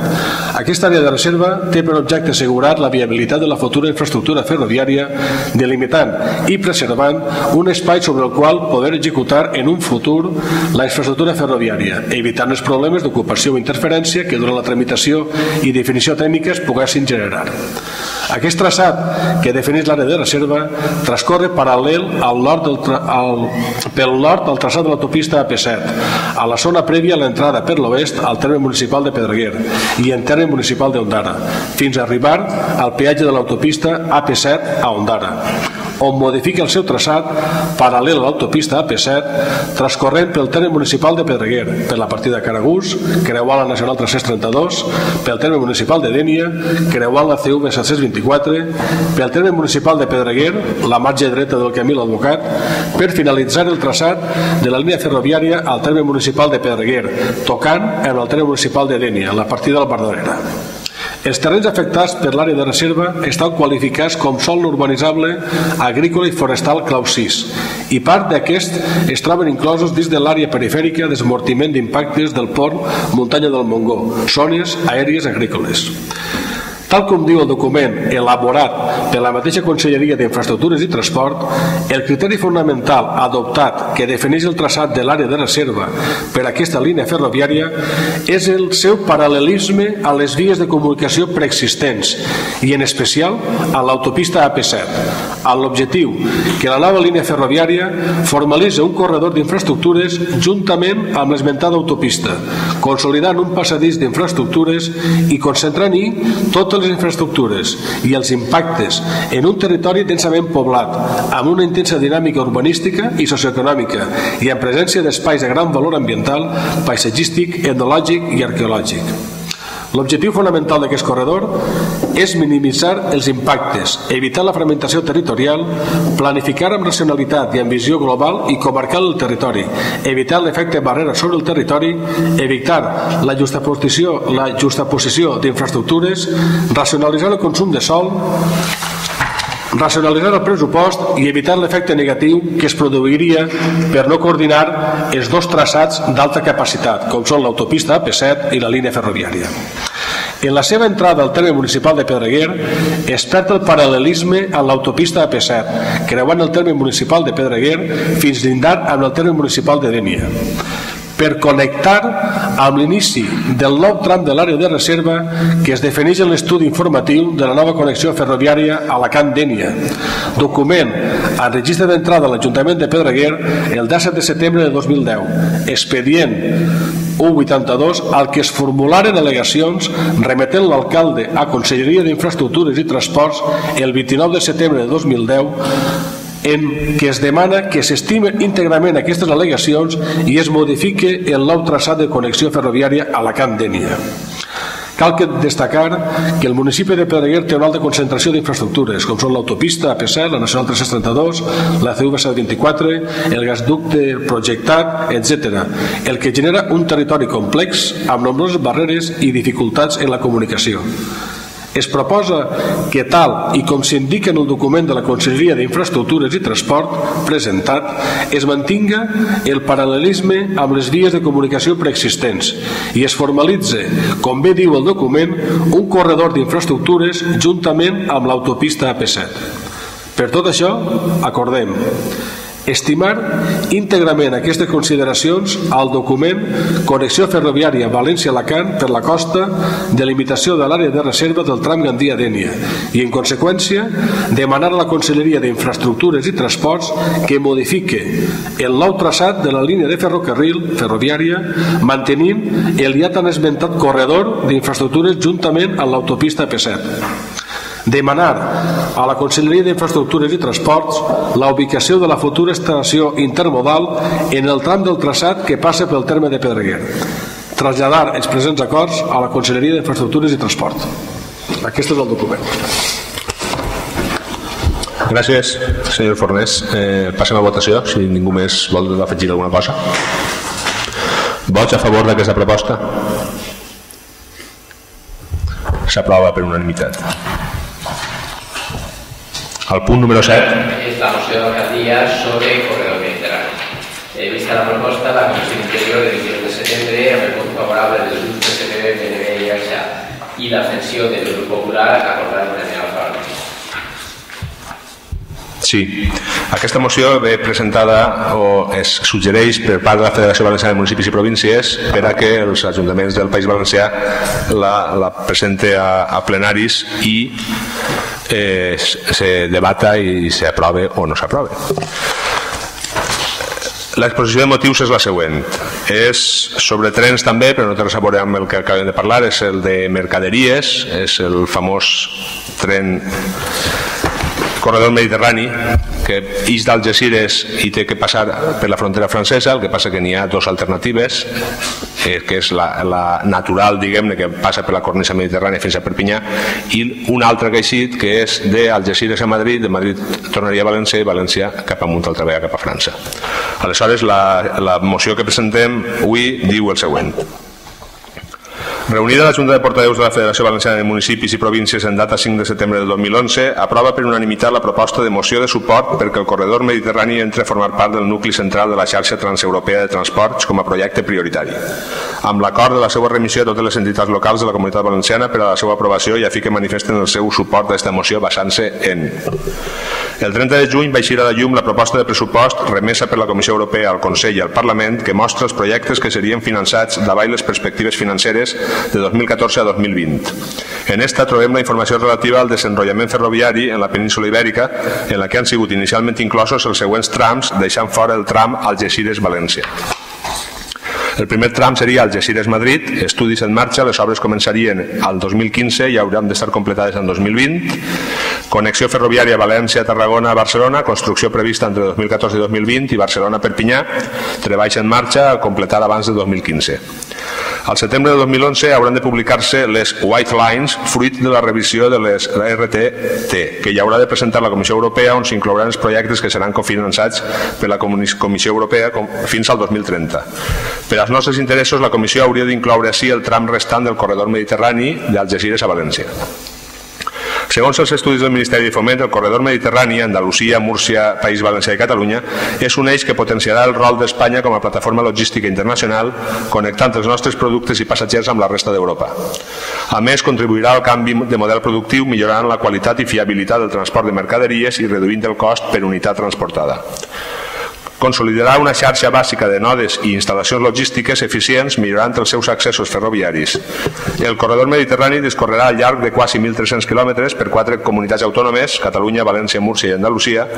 Aquesta àrea de reserva té per objecte assegurar la viabilitat de la futura infraestructura ferroviària, delimitant i preservant un espai sobre el qual poder executar en un futur la infraestructura ferroviària, evitant els problemes d'ocupació o interferència que durant la tramitació i definició tècniques poguessin generar. Aquest traçat que defineix l'àrea de reserva transcorre paral·lel pel nord al traçat de l'autopista AP7, a la zona prèvia a l'entrada per l'oest al terme municipal de Pedreguer i en terme municipal d'Ondara, fins a arribar al peatge de l'autopista AP7 a Ondara, on modifica el seu traçat paral·lel a l'autopista AP7 transcorrent pel terme municipal de Pedreguer, per la partida de Caragús, creuant la Nacional 332, pel terme municipal de Dénia, creuant la CV 724, pel terme municipal de Pedreguer, la marge dreta del camí l'Advocat, per finalitzar el traçat de la línia ferroviària al terme municipal de Pedreguer, tocant en el terme municipal de Dénia, la partida del Verdadera. Els terrenys afectats per l'àrea de reserva estan qualificats com sòl no urbanitzable, agrícola i forestal clau 6 i part d'aquest es troben inclosos dins de l'àrea perifèrica d'esmortiment d'impactes del port Muntanya del Montgó, zones aèries agrícoles. Tal com diu el document elaborat per la mateixa Conselleria d'Infraestructures i Transport, el criteri fonamental adoptat que defineix el traçat de l'àrea de reserva per a aquesta línia ferroviària és el seu paral·lelisme a les vies de comunicació preexistents i en especial a l'autopista AP7, amb l'objectiu que la nova línia ferroviària formalitza un corredor d'infraestructures juntament amb l'esmentada autopista, consolidant un passadís d'infraestructures i concentrant-hi totes les infraestructures i els impactes en un territori densament poblat, amb una intensa dinàmica urbanística i socioeconòmica i en presència d'espais de gran valor ambiental, paisatgístic, etnològic i arqueològic. L'objectiu fonamental d'aquest corredor és minimitzar els impactes, evitar la fragmentació territorial, planificar amb racionalitat i amb visió global i comarcal el territori, evitar l'efecte barrera sobre el territori, evitar la justaposició d'infraestructures, racionalitzar el consum de sòl, racionalitzar el pressupost i evitar l'efecte negatiu que es produiria per no coordinar els dos traçats d'alta capacitat, com són l'autopista AP7 i la línia ferroviària. En la seva entrada al terme municipal de Pedreguer es perd el paral·lelisme amb l'autopista AP7, creuant el terme municipal de Pedreguer fins lindar amb el terme municipal de Dénia, per connectar amb l'inici del nou tram de l'àrea de reserva que es defineix en l'estudi informatiu de la nova connexió ferroviària Alacant-Dénia, document al registre d'entrada a l'Ajuntament de Pedreguer el 17 de setembre de 2010, expedient 182, al que es formularen al·legacions remetent l'alcalde a Conselleria d'Infraestructures i Transports el 29 de setembre de 2010, en què es demana que s'estimen íntegrament aquestes al·legacions i es modifique el nou traçat de connexió ferroviària Alacant-Dénia. Cal destacar que el municipi de Pedreguer té una alta concentració d'infraestructures, com són l'autopista AP7, la Nacional 332, la CV724, el gasducte projectat, etc., el que genera un territori complex amb nombroses barreres i dificultats en la comunicació. Es proposa que tal i com s'indica en el document de la Conselleria d'Infraestructures i Transport presentat, es mantinga el paral·lelisme amb les vies de comunicació preexistents i es formalitze, com bé diu el document, un corredor d'infraestructures juntament amb l'autopista AP7. Per tot això, acordem estimar íntegrament aquestes consideracions al document Connexió ferroviària València-Alacant per la costa de limitació de l'àrea de reserva del tram Gandia-Dénia i, en conseqüència, demanar a la Conselleria d'Infraestructures i Transports que modifique el nou traçat de la línia de ferrocarril ferroviària mantenint el ja tan esmentat corredor d'infraestructures juntament amb l'autopista AP7. Demanar a la Conselleria d'Infraestructures i Transports la ubicació de la futura estació intermodal en el tram del traçat que passa pel terme de Pedreguer. Traslladar els presents acords a la Conselleria d'Infraestructures i Transport. Aquest és el document. Gràcies, senyor Fornés. Passem a votació, si ningú més vol afegir alguna cosa. Vots a favor d'aquesta proposta? S'aprova per unanimitat. El punt número 7 és la moció de l'alcaldia sobre el corredor mediterrani. Vista la proposta, la Comissió d'Interior del 22 de setembre, amb el vot favorable dels grups PSPB, PNB i AXA i l'abstenció del grup popular, acordarà una esmena a favor. Sí, aquesta moció ve presentada o es suggereix per part de la Federació Valenciana de Municipis i Províncies per a que els ajuntaments del País Valencià la presente a plenaris i se debata i s'aprove o no s'aprove. L'exposició de motius és la següent. És sobre trens també, però no té res a veure amb el que acabem de parlar, és el de mercaderies, és el famós tren corredor mediterrani que ix d'Algesires i té que passar per la frontera francesa. El que passa que n'hi ha dues alternatives, que és la natural, diguem-ne, que passa per la cornisa mediterrània fins a Perpinyà, i un altre que ha eixit, que és d'Algesires a Madrid, de Madrid tornaria a València i València cap amunt altra vegada cap a França. Aleshores, la moció que presentem avui diu el següent. Reunida la Junta de Portaveus de la Federació Valenciana de Municipis i Províncies en data 5 de setembre del 2011, aprova per unanimitat la proposta de moció de suport perquè el corredor mediterrani entre a formar part del nucli central de la xarxa transeuropea de transports com a projecte prioritari. amb l'acord de la seva remissió a totes les entitats locals de la Comunitat Valenciana per a la seva aprovació i a fi que manifesten el seu suport a aquesta moció basant-se en: el 30 de juny va eixir a la llum la proposta de pressupost remesa per la Comissió Europea al Consell i al Parlament que mostra els projectes que serien finançats davall les perspectives financeres de 2014 a 2020. En esta trobem la informació relativa al desenrotllament ferroviari en la península Ibèrica, en la que han sigut inicialment inclosos els següents trams, deixant fora el tram Algesires-València. El primer tram seria Algesires-Madrid, estudis en marxa, les obres començarien al 2015 i hauran d'estar completades en 2020. Connexió ferroviària València-Tarragona-Barcelona, construcció prevista entre 2014 i 2020 i Barcelona-Perpinyà, treballs en marxa a completar abans de 2015. Al setembre de 2011 hauran de publicar-se les White Lines, fruit de la revisió de les RTT, que hi haurà de presentar la Comissió Europea, on s'inclouran els projectes que seran cofinançats per la Comissió Europea fins al 2030. Per als nostres interessos, la Comissió hauria d'incloure així el tram restant del corredor mediterrani d'Algesires a València. Segons els estudis del Ministeri de Foment, el corredor mediterrani, Andalusia, Múrcia, País Valencià i Catalunya, és un eix que potenciarà el rol d'Espanya com a plataforma logística internacional, connectant els nostres productes i passatgers amb la resta d'Europa. A més, contribuirà al canvi de model productiu, millorant la qualitat i fiabilitat del transport de mercaderies i reduint el cost per unitat transportada. Consolidarà una xarxa bàsica de nodes i instal·lacions logístiques eficients, millorant els seus accessos ferroviaris. El corredor mediterrani discorrerà al llarg de quasi 1.300 quilòmetres per 4 comunitats autònomes, Catalunya, València, Múrcia i Andalusia,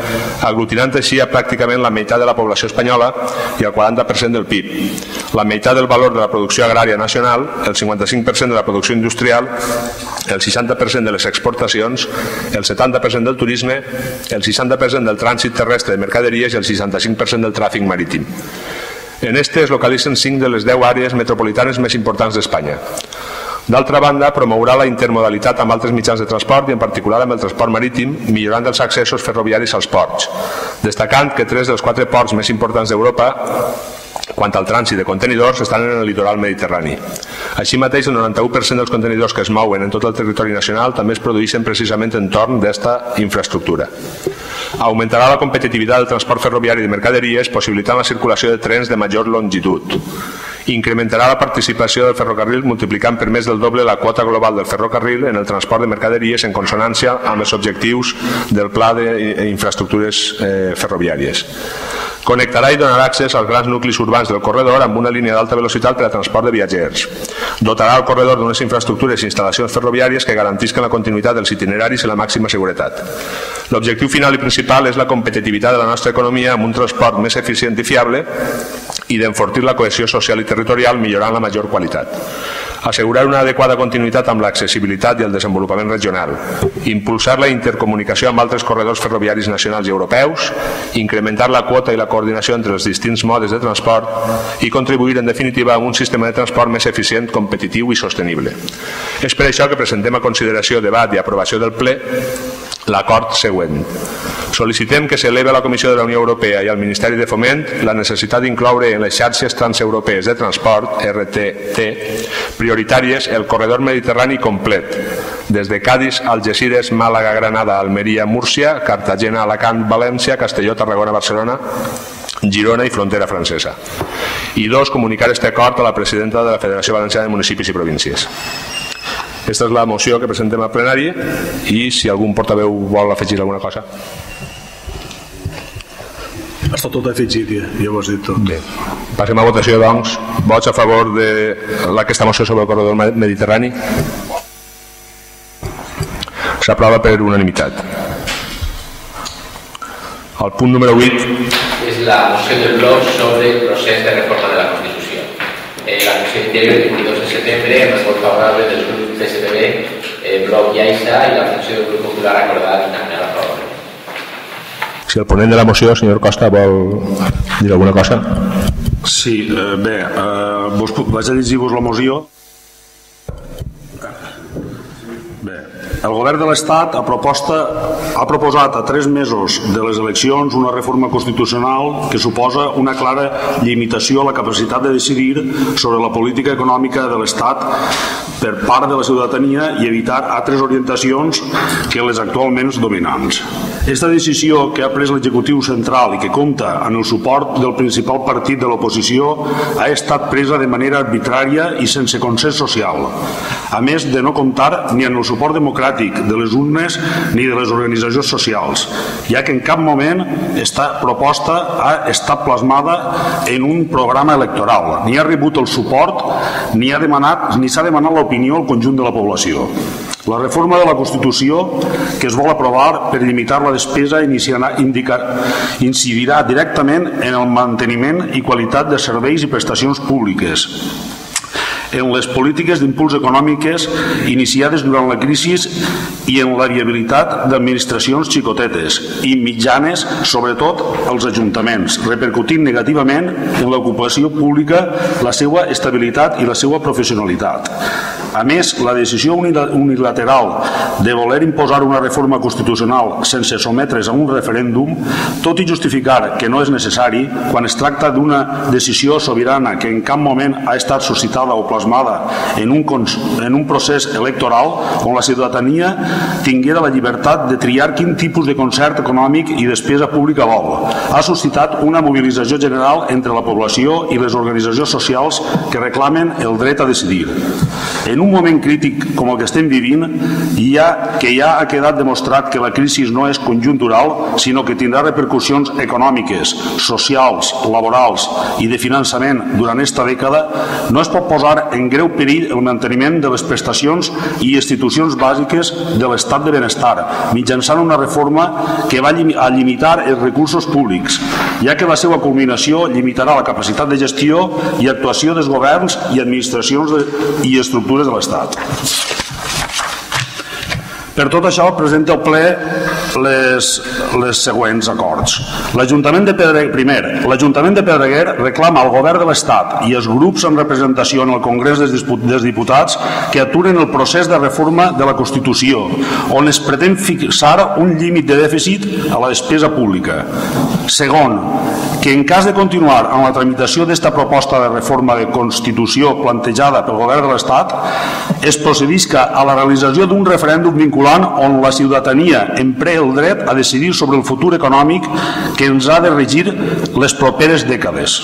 aglutinant així a pràcticament la meitat de la població espanyola i el 40% del PIB, la meitat del valor de la producció agrària nacional, el 55% de la producció industrial, el 60% de les exportacions, el 70% del turisme, el 60% del trànsit terrestre de mercaderies i el 65% del tràfic marítim. En este es localitzen 5 de les 10 àrees metropolitanes més importants d'Espanya. D'altra banda, promourà la intermodalitat amb altres mitjans de transport i en particular amb el transport marítim, millorant els accessos ferroviaris als ports, destacant que 3 dels 4 ports més importants d'Europa quant al trànsit de contenidors estan en el litoral mediterrani. Així mateix, el 91% dels contenidors que es mouen en tot el territori nacional també es produeixen precisament entorn d'esta infraestructura. Augmentarà la competitivitat del transport ferroviari de mercaderies, possibilitant la circulació de trens de major longitud. Incrementarà la participació del ferrocarril multiplicant per més del doble la quota global del ferrocarril en el transport de mercaderies en consonància amb els objectius del Pla d'Infraestructures Ferroviàries. Connectarà i donarà accés als grans nuclis urbans del corredor amb una línia d'alta velocitat per a transport de viatgers. Dotarà el corredor d'unes infraestructures i instal·lacions ferroviàries que garantisquen la continuïtat dels itineraris i la màxima seguretat. L'objectiu final i principal és la competitivitat de la nostra economia amb un transport més eficient i fiable i d'enfortir la cohesió social i territorial millorant la major qualitat. Assegurar una adequada continuïtat amb l'accessibilitat i el desenvolupament regional, impulsar la intercomunicació amb altres corredors ferroviaris nacionals i europeus, incrementar la quota i la coordinació entre els distints modes de transport i contribuir en definitiva a un sistema de transport més eficient, competitiu i sostenible. És per això que presentem a consideració, debat i aprovació del ple l'acord següent. Sol·licitem que s'eleve a la Comissió de la Unió Europea i al Ministeri de Foment la necessitat d'incloure en les xarxes transeuropees de transport, RTT, prioritàries el corredor mediterrani complet, des de Cádiz, Algesires, Màlaga, Granada, Almeria, Múrcia, Cartagena, Alacant, València, Castelló, Tarragona, Barcelona, Girona i frontera francesa. I 2. Comunicar este acord a la presidenta de la Federació Valenciana de Municipis i Províncies. Aquesta és la moció que presentem al plenari i si algun portaveu vol afegir alguna cosa. Està tot afegit, ja ho has dit tot. Bé, passem a votació, doncs. Vots a favor d'aquesta moció sobre el corredor mediterrani? S'aprova per unanimitat. El punt número 8 és la moció del bloc sobre el procés de reforma de la Constitució. La Comissió d'Interior el 22 de setembre amb el vot favorable dels grups PSPB, Bloc i AISA i l'abstenció del grup popular acordada finalment a la prova. Si el ponent de la moció, senyor Costa, vol dir alguna cosa? Sí, bé, vaig a llegir-vos la moció. Bé, El govern de l'Estat ha proposat a 3 mesos de les eleccions una reforma constitucional que suposa una clara limitació a la capacitat de decidir sobre la política econòmica de l'Estat per part de la ciutadania i evitar altres orientacions que les actualment dominants. Aquesta decisió que ha pres l'executiu central i que compta amb el suport del principal partit de l'oposició ha estat presa de manera arbitrària i sense consens social, a més de no comptar ni amb el suport democràtic de les urnes ni de les organitzacions socials, ja que en cap moment aquesta proposta ha estat plasmada en un programa electoral, ni ha rebut el suport ni s'ha demanat l'opinió al conjunt de la població. La reforma de la Constitució que es vol aprovar per limitar la despesa incidirà directament en el manteniment i qualitat de serveis i prestacions públiques, en les polítiques d'impuls econòmiques iniciades durant la crisi i en la viabilitat d'administracions xicotetes i mitjanes, sobretot els ajuntaments, repercutint negativament en l'ocupació pública, la seva estabilitat i la seva professionalitat. A més, la decisió unilateral de voler imposar una reforma constitucional sense sotmetre's a un referèndum, tot i justificar que no és necessari, quan es tracta d'una decisió sobirana que en cap moment ha estat suscitada o plasmada en un procés electoral on la ciutadania tinguera la llibertat de triar quin tipus de concert econòmic i despesa pública vol, ha suscitat una mobilització general entre la població i les organitzacions socials que reclamen el dret a decidir. En un moment crític com el que estem vivint, ja ha quedat demostrat que la crisi no és conjuntural, sinó que tindrà repercussions econòmiques, socials, laborals i de finançament durant aquesta dècada, no es pot posar en greu perill el manteniment de les prestacions i institucions bàsiques de l'estat de benestar, mitjançant una reforma que va a limitar els recursos públics, ja que la seva culminació limitarà la capacitat de gestió i actuació dels governs i administracions i estructures de l'Estat. Per tot això, presenta el ple les següents acords. L'Ajuntament de Pedreguer reclama al Govern de l'Estat i els grups en representació en el Congrés dels Diputats que aturen el procés de reforma de la Constitució, on es pretén fixar un límit de dèficit a la despesa pública. Segon, que en cas de continuar amb la tramitació d'esta proposta de reforma de Constitució plantejada pel Govern de l'Estat, es procedisca a la realització d'un referèndum vinculant on la ciutadania emprea el dret a decidir sobre el futur econòmic que ens ha de regir les properes dècades.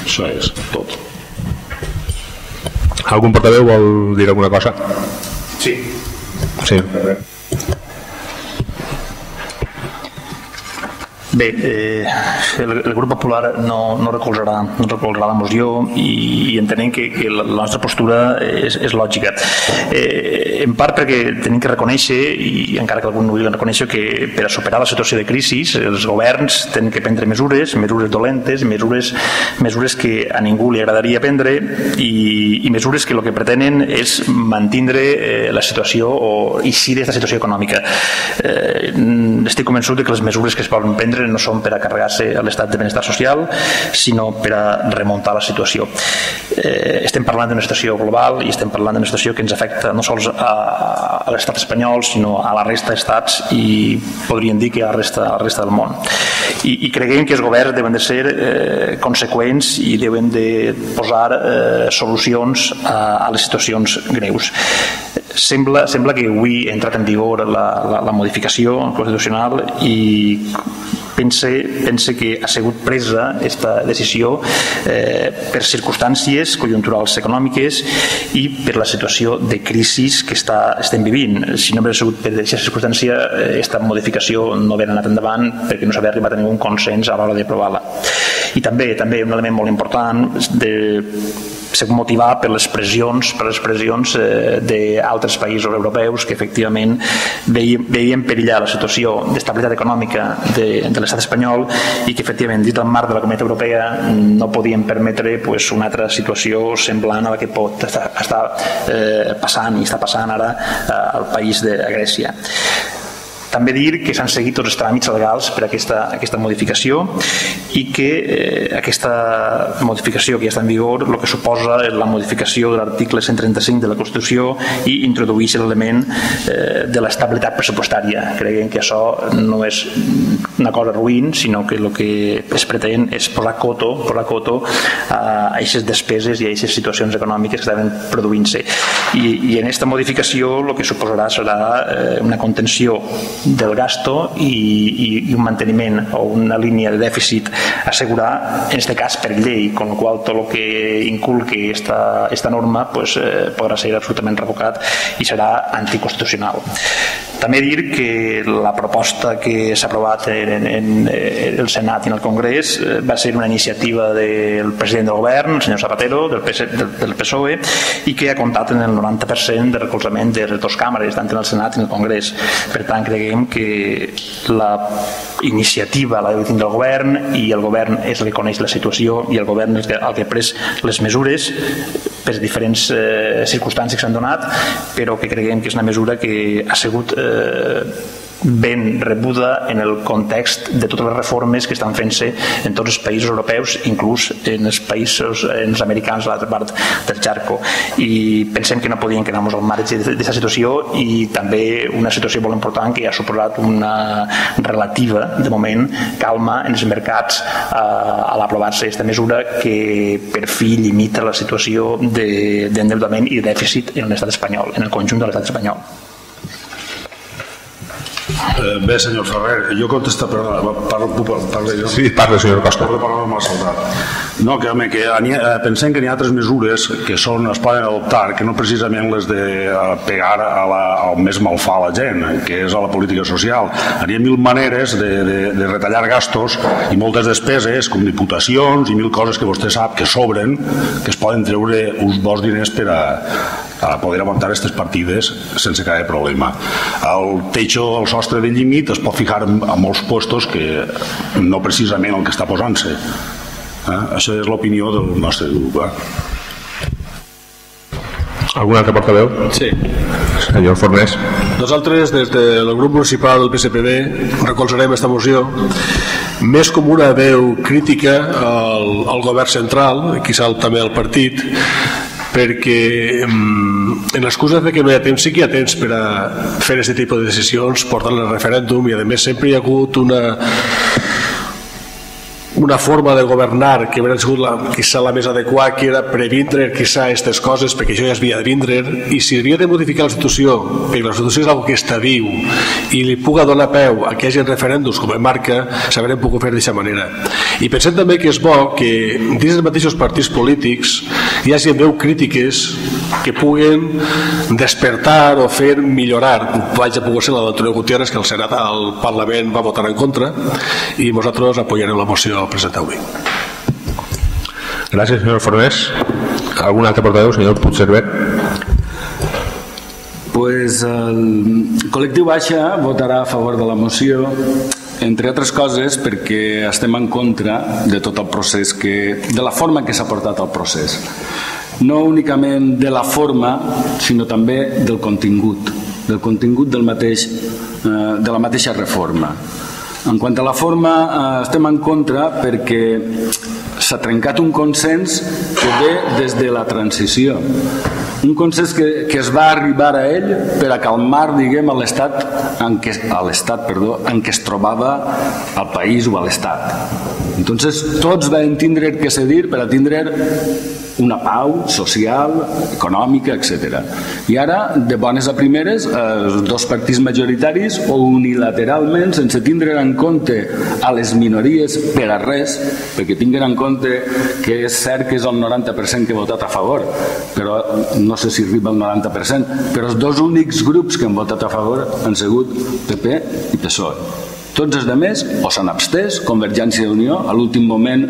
Això és tot. Algun portaveu vol dir alguna cosa? Sí. Sí. Bé, el grup popular no recolzarà la moció i entenem que la nostra postura és lògica. En part perquè tenim que reconèixer, i encara que algun no vulgui reconèixer, que per a superar la situació de crisi els governs tenen que prendre mesures dolentes, mesures que a ningú li agradaria prendre i mesures que el que pretenen és mantindre la situació o eixir d'aquesta situació econòmica. Estic convençut que les mesures que es poden prendre no són per a carregar-se a l'estat de benestar social, sinó per a remuntar la situació. Estem parlant d'una situació global i estem parlant d'una situació que ens afecta no sols a l'estat espanyol, sinó a la resta d'estats i podríem dir que a la resta del món. I creiem que els governs deuen de ser conseqüents i deuen de posar solucions a les situacions greus. Sembla que avui ha entrat en vigor la modificació constitucional i pense que ha sigut presa aquesta decisió per circumstàncies conjunturals econòmiques i per la situació de crisi que estem vivint. Si no hagués sigut per aquesta circumstància, aquesta modificació no hauria anat endavant perquè no s'havia arribat a ningú consens a l'hora d'aprovar-la. I també un element molt important ser motivat per les pressions d'altres països europeus que efectivament veien perillar la situació d'estabilitat econòmica de l'estat espanyol i que efectivament dins del marc de la Comunitat Europea no podien permetre una altra situació semblant a la que pot estar passant i està passant ara al país de Grècia. També dir que s'han seguit tots els tràmits legals per a aquesta modificació i que aquesta modificació que ja està en vigor el que suposa és la modificació de l'article 135 de la Constitució i introdueix l'element de l'estabilitat pressupostària. Creiem que això no és una cosa ruïn, sinó que el que es pretén és posar coto a aquestes despeses i a aquestes situacions econòmiques que estaven produint-se. I en aquesta modificació el que suposarà serà una contenció del gasto i un manteniment o una línia de dèficit a assegurar, en aquest cas per llei, con lo qual tot el que inculqui esta norma podrà ser absolutament revocat i serà anticonstitucional. També dir que la proposta que s'ha aprovat en el Senat i en el Congrés va ser una iniciativa del president del govern, el senyor Zapatero, del PSOE, i que ha comptat en el 90% de recolzament de les dues càmeres, tant en el Senat i en el Congrés. Per tant, creiem que la iniciativa la deu tindre el govern i el govern és el que coneix la situació i el govern és el que ha pres les mesures per diferents circumstàncies que s'han donat, però que creiem que és una mesura que ha sigut ben rebuda en el context de totes les reformes que estan fent-se en tots els països europeus, inclús en els països americans a l'altra part del xarco. I pensem que no podíem quedar-nos al marge d'aquesta situació i també una situació molt important que ha suposat una relativa, de moment, calma en els mercats a l'aprovar-se aquesta mesura que per fi limita la situació d'endeutament i de dèficit en l'estat espanyol, en el conjunt de l'estat espanyol. Bé, senyor Ferrer, jo contesto, parlo jo. Sí, parla, senyor Costa. No, que pensem que n'hi ha altres mesures que es poden adoptar, que no precisament les de pegar al més malfà a la gent, que és a la política social. Hi ha mil maneres de retallar gastos i moltes despeses, com diputacions i mil coses que vostè sap que sobren, que es poden treure uns bons diners per a poder aguantar aquestes partides sense cap problema. El techo, el sostre de límit es pot fijar a molts puestos que no precisament el que està posant-se. Això és l'opinió del nostre grup. Algun altre portaveu? Sí. Senyor Fornés. Nosaltres, des del grup municipal del PSPB, recolzarem aquesta moció més com una veu crítica al govern central, quizà també al partit, perquè en l'excusa que no hi ha temps, sí que hi ha temps per a fer aquest tipus de decisions, portar-les al referèndum, i a més sempre hi ha hagut una forma de governar que hauria sigut quizà la més adequada, que era previndre quizà aquestes coses, perquè això ja es havia de vindre, i si havia de modificar la Constitució, perquè la Constitució és una que està viu i li puga donar peu a que hi hagi referèndums com en marca, s'haurem pogut fer d'aquesta manera. I pensem també que és bo que dins dels mateixos partits polítics hi hagi veu crítiques que puguen despertar o fer millorar. Vaig a poder ser la d'Antonio Gutiérrez, que el Senat al Parlament va votar en contra, i nosaltres apoyarem la moció presentada avui. Gràcies, senyor Fornés. Algun altre portaveu, senyor Puigcerver? Pues el col·lectiu Baixa votarà a favor de la moció, entre altres coses perquè estem en contra de tot el procés, de la forma que s'ha portat el procés. No únicament de la forma, sinó també del contingut de la mateixa reforma. En quant a la forma, estem en contra perquè s'ha trencat un consens que ve des de la transició. Un consens que es va arribar a ell per a calmar, diguem, l'estat en què es trobava el país o l'Estat. Entonces, tots vam tindre que cedir per a tindre una pau social, econòmica, etc. I ara, de bones a primeres, els dos partits majoritaris o unilateralment, sense tindre en compte a les minories per a res, perquè tinguin en compte que és cert que és el 90% que ha votat a favor, però no sé si arriba al 90%, però els dos únics grups que han votat a favor han sigut PP i PSOE. Tots els altres o s'han abstès, Convergència i Unió, a l'últim moment,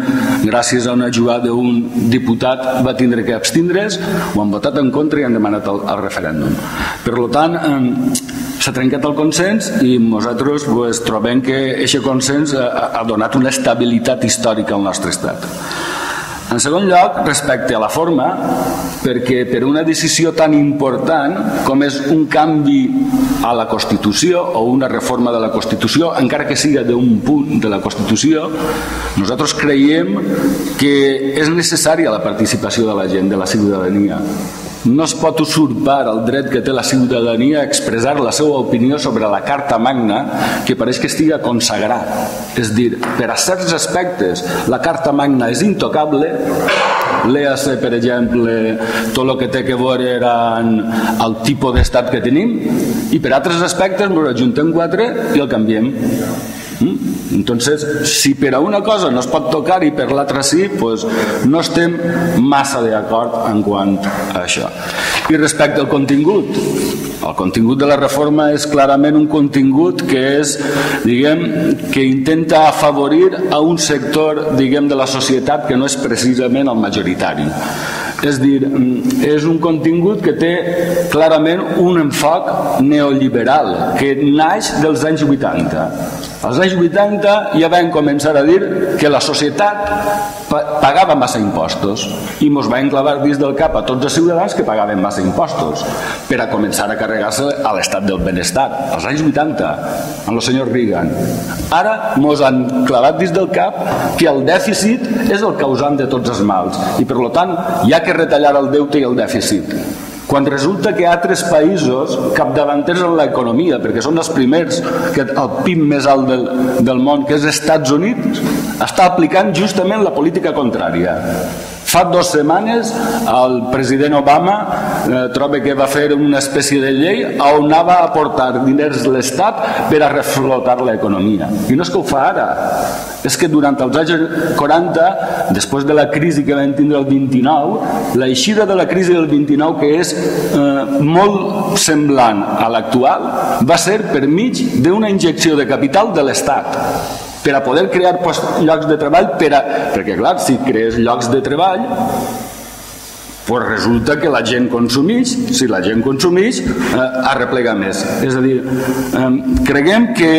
gràcies a una jugada d'un diputat, va tindre que abstindre's, o han votat en contra i han demanat el referèndum. Per tant, s'ha trencat el consens i nosaltres trobem que aquest consens ha donat una estabilitat històrica al nostre estat. En segon lloc, respecte a la forma, perquè per una decisió tan important com és un canvi a la Constitució o una reforma de la Constitució, encara que siga d'un punt de la Constitució, nosaltres creiem que és necessària la participació de la gent, de la ciutadania. No es pot usurpar el dret que té la ciutadania a expressar la seva opinió sobre la Carta Magna, que pareix que estiga consagrat. És dir, per a certs aspectes la Carta Magna és intocable, léase, per exemple, tot el que té que veure amb el tipus d'estat que tenim, i per altres aspectes ens ajuntem 4 i el canviem. Entonces, si per a una cosa no es pot tocar i per l'altra sí, pues no estem massa d'acord en quant a això. I respecte al contingut, el contingut de la reforma és clarament un contingut que és, diguem, que intenta afavorir a un sector, diguem, de la societat que no és precisament el majoritari. És dir, és un contingut que té clarament un enfoc neoliberal que naix dels anys 80. Als anys 80 ja vam començar a dir que la societat pagava massa impostos i ens va enclavar dins del cap a tots els ciutadans que pagaven massa impostos per a començar a carregar-se a l'estat del benestar. Als anys 80, amb el senyor Reagan. Ara ens han clavat dins del cap que el dèficit és el causant de tots els mals i per tant hi ha que retallar el deute i el dèficit. Quan resulta que altres països capdavanters en l'economia, perquè són els primers, que el PIB més alt del món, que és els Estats Units, està aplicant justament la política contrària. Fa 2 setmanes el president Obama troba que va fer una espècie de llei on anava a aportar diners l'Estat per a reflotar l'economia. I no és que ho fa ara, és que durant els anys 40, després de la crisi que vam tindre el 29, l'eixida de la crisi del 29, que és molt semblant a l'actual, va ser per mig d'una injecció de capital de l'Estat per a poder crear llocs de treball, perquè clar, si crees llocs de treball, pues resulta que la gent consumeix, si la gent consumeix, arreplega més. És a dir, creguem que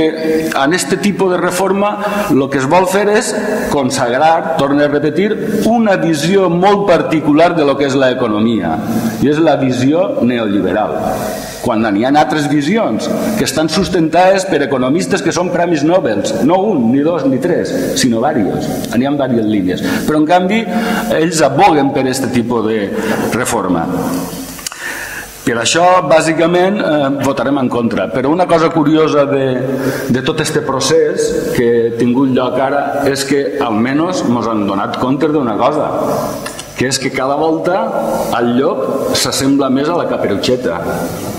en aquest tipus de reforma el que es vol fer és consagrar, torno a repetir, una visió molt particular de lo que és l'economia, i és la visió neoliberal. Quan n'hi ha altres visions que estan sustentades per economistes que són premis Nobel, no un, ni 2, ni 3, sinó diversos, n'hi ha diverses línies, però en canvi ells aboguen per aquest tipus de reforma. Per això, bàsicament, votarem en contra. Però una cosa curiosa de tot aquest procés que ha tingut lloc ara és que almenys ens han donat compte d'una cosa, que és que cada volta el llop s'assembla més a la caperucxeta.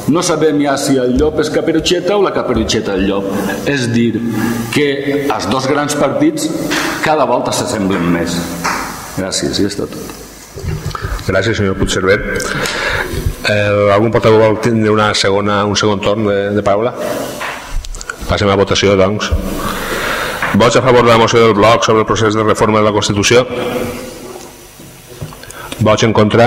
No sabem ja si el llop és caperucxeta o la caperucxeta el llop. És dir, que els 2 grans partits cada volta s'assemblen més. Gràcies, i és tot. Gràcies, senyor Puigcerver. Algun portaveu vol tindre un segon torn de paraula? Passem a votació, doncs. Vots a favor de la moció del bloc sobre el procés de reforma de la Constitució? Vots en contra?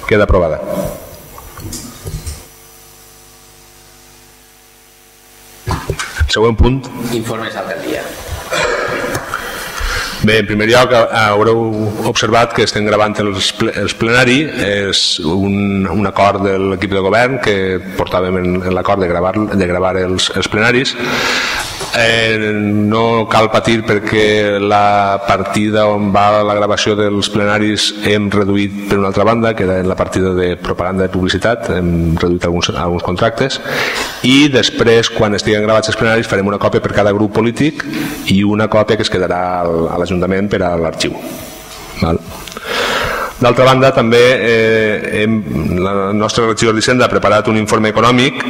Queda aprovada. Següent punt. Informes d'alcaldia. Bé, en primer lloc, haureu observat que estem gravant els plenari. És un acord de l'equip de govern que portàvem en l'acord de gravar els plenaris. No cal patir perquè la partida on va la gravació dels plenaris hem reduït per una altra banda, que era en la partida de propaganda i publicitat, hem reduït alguns contractes, i després, quan estiguen gravats els plenaris, farem una còpia per cada grup polític i una còpia que es quedarà a l'Ajuntament per a l'arxiu. D'altra banda, també la nostra regidor d'Hisenda ha preparat un informe econòmic.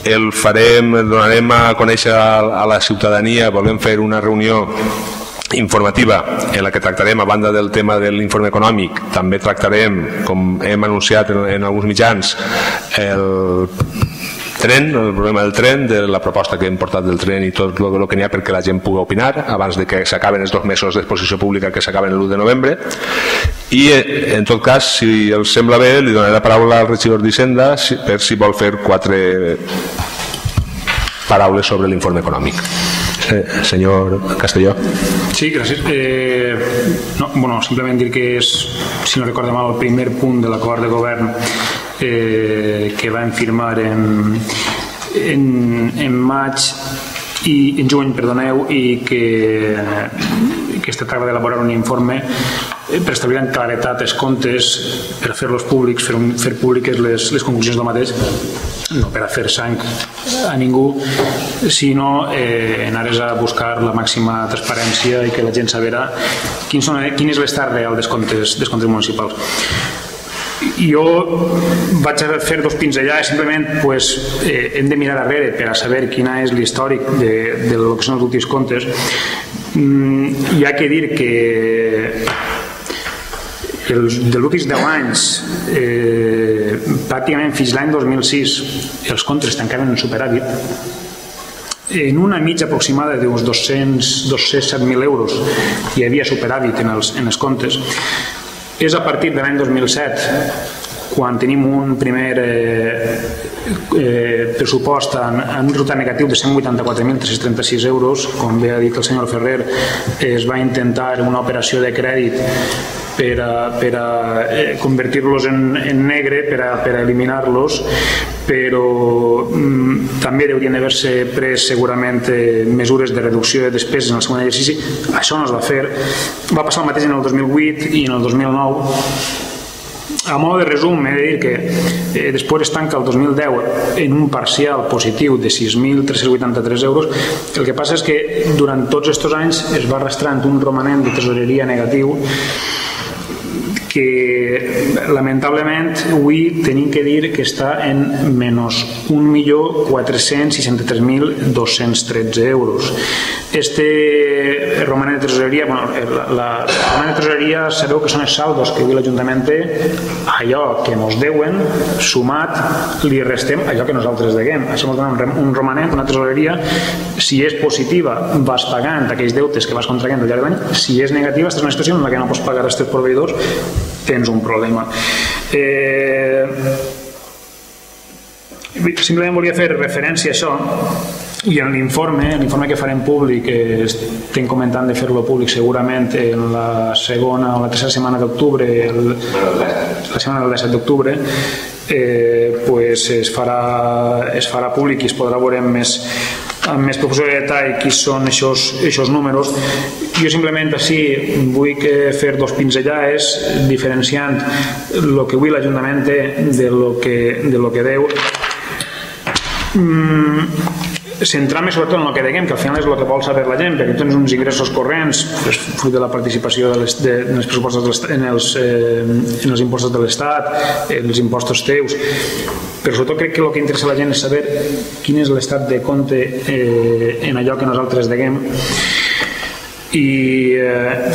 El donarem a conèixer a la ciutadania. Volem fer una reunió informativa en la que tractarem, a banda del tema de l'informe econòmic, també tractarem, com hem anunciat en alguns mitjans, el problema del tren, de la proposta que hem portat del tren i tot el que n'hi ha perquè la gent pugui opinar abans de que s'acaben els 2 mesos d'exposició pública que s'acaben l'1 de novembre. I en tot cas, si els sembla bé, li donaré la paraula al regidor d'Hisenda per si vol fer 4 paraules sobre l'informe econòmic. Senyor Castelló. Sí, gràcies. Simplement dir que és, si no recordo mal, el primer punt de l'acord de govern que vam firmar en juny, i que es tractava d'elaborar un informe per establir en claretat els comptes, per fer-los públics, fer públiques les conclusions del mateix, no per a fer sang a ningú, sinó en ares a buscar la màxima transparència i que la gent sabrà quin és l'estat real dels comptes municipals. Jo vaig a fer dos pinzellades, simplement hem de mirar darrere per a saber quin és l'històric de lo que són els últims comptes. Hi ha que dir que dels últims 10 anys, pràcticament fins l'any 2006, els comptes tancaven en superàvit. En una mitja aproximada d'uns 207.000 euros hi havia superàvit en els comptes. És a partir de l'any 2007 quan tenim un primer pressupost en un resultat negatiu de 184.336 euros. Com bé ha dit el senyor Ferrer, es va intentar una operació de crèdit per a convertir-los en negre, per a eliminar-los, però també haurien d'haver-se pres segurament mesures de reducció de despeses en el segon exercici. Això no es va fer. Va passar el mateix en el 2008 i en el 2009. A modo de resum, he de dir que després es tanca el 2010 en un parcial positiu de 6.383 euros. El que passa és que durant tots aquests anys es va arrastrant un romanent de tresoreria negatiu que lamentablement avui tenim que dir que està en menys 1.463.213 euros. Este romanent de tresoreria, la romanent de tresoreria sabeu que són els saldos que avui l'Ajuntament té, allò que ens deuen, sumat, li restem allò que nosaltres deguem. Això ens dona un romanent, una tresoreria. Si és positiva, vas pagant aquells deutes que vas contraient al llarg de l'any. Si és negativa, estàs en una situació en què no pots pagar els teus proveïdors, tens un problema. Simplement volia fer referència a això, i en l'informe que farem públic, estem comentant de fer-lo públic segurament en la segona o la tercera setmana d'octubre, la setmana del 17 d'octubre, es farà públic i es podrà veure amb més profusió de detall qui són aquests números. Jo simplement així vull fer dos pinzellades diferenciant el que avui l'Ajuntament té de lo que deu, centrar-me sobretot en el que deguem, que al final és el que vol saber la gent, perquè tens uns ingressos corrents fruit de la participació en els pressupostos, en els impostos de l'Estat, en els impostos teus, però sobretot crec que el que interessa a la gent és saber quin és l'estat de compte en allò que nosaltres deguem. I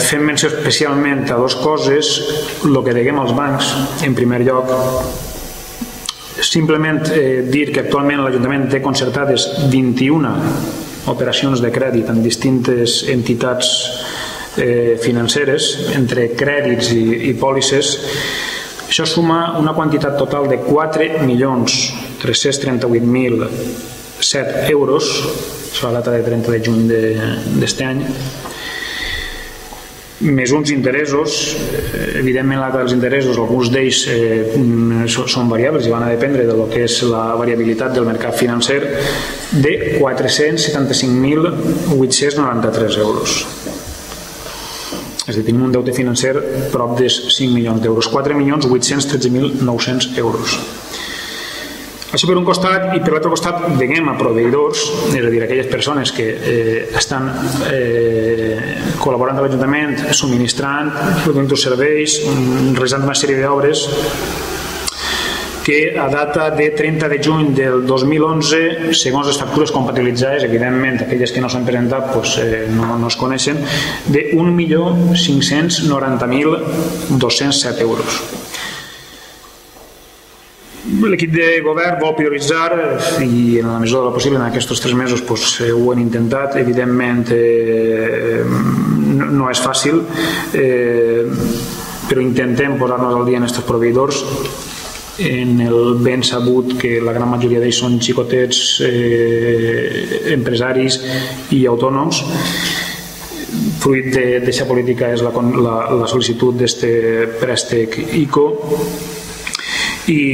fem menció especialment a dues coses: el que deguem als bancs, en primer lloc. Simplement dir que actualment l'Ajuntament té concertades 21 operacions de crèdit en distintes entitats financeres, entre crèdits i pòlisses. Això suma una quantitat total de 4.338.007 euros, és la data de 30 de juny d'este any, més uns interessos. Evidentment la data dels interessos, alguns d'ells són variables i van a dependre de lo que és la variabilitat del mercat financer, de 475.893 euros. És a dir, tenim un deute financer prop de 5 milions d'euros, 4.813.900 euros. Això per un costat, i per l'altre costat deguem a proveïdors, és a dir, aquelles persones que estan col·laborant amb l'Ajuntament, subministrant, produint els serveis, realitzant una sèrie d'obres, que a data de 30 de juny del 2011, segons les factures compatibilitzades, evidentment aquelles que no s'han presentat no es coneixen, de 1.590.207 euros. L'equip de govern vol prioritzar, i en la mesura del possible en aquests 3 mesos ho han intentat. Evidentment no és fàcil, però intentem posar-nos al dia en aquests proveïdors en el ben sabut que la gran majoria d'ells són xicotets empresaris i autònoms. Fruit d'aquesta política és la sol·licitud d'aquest préstec ICO i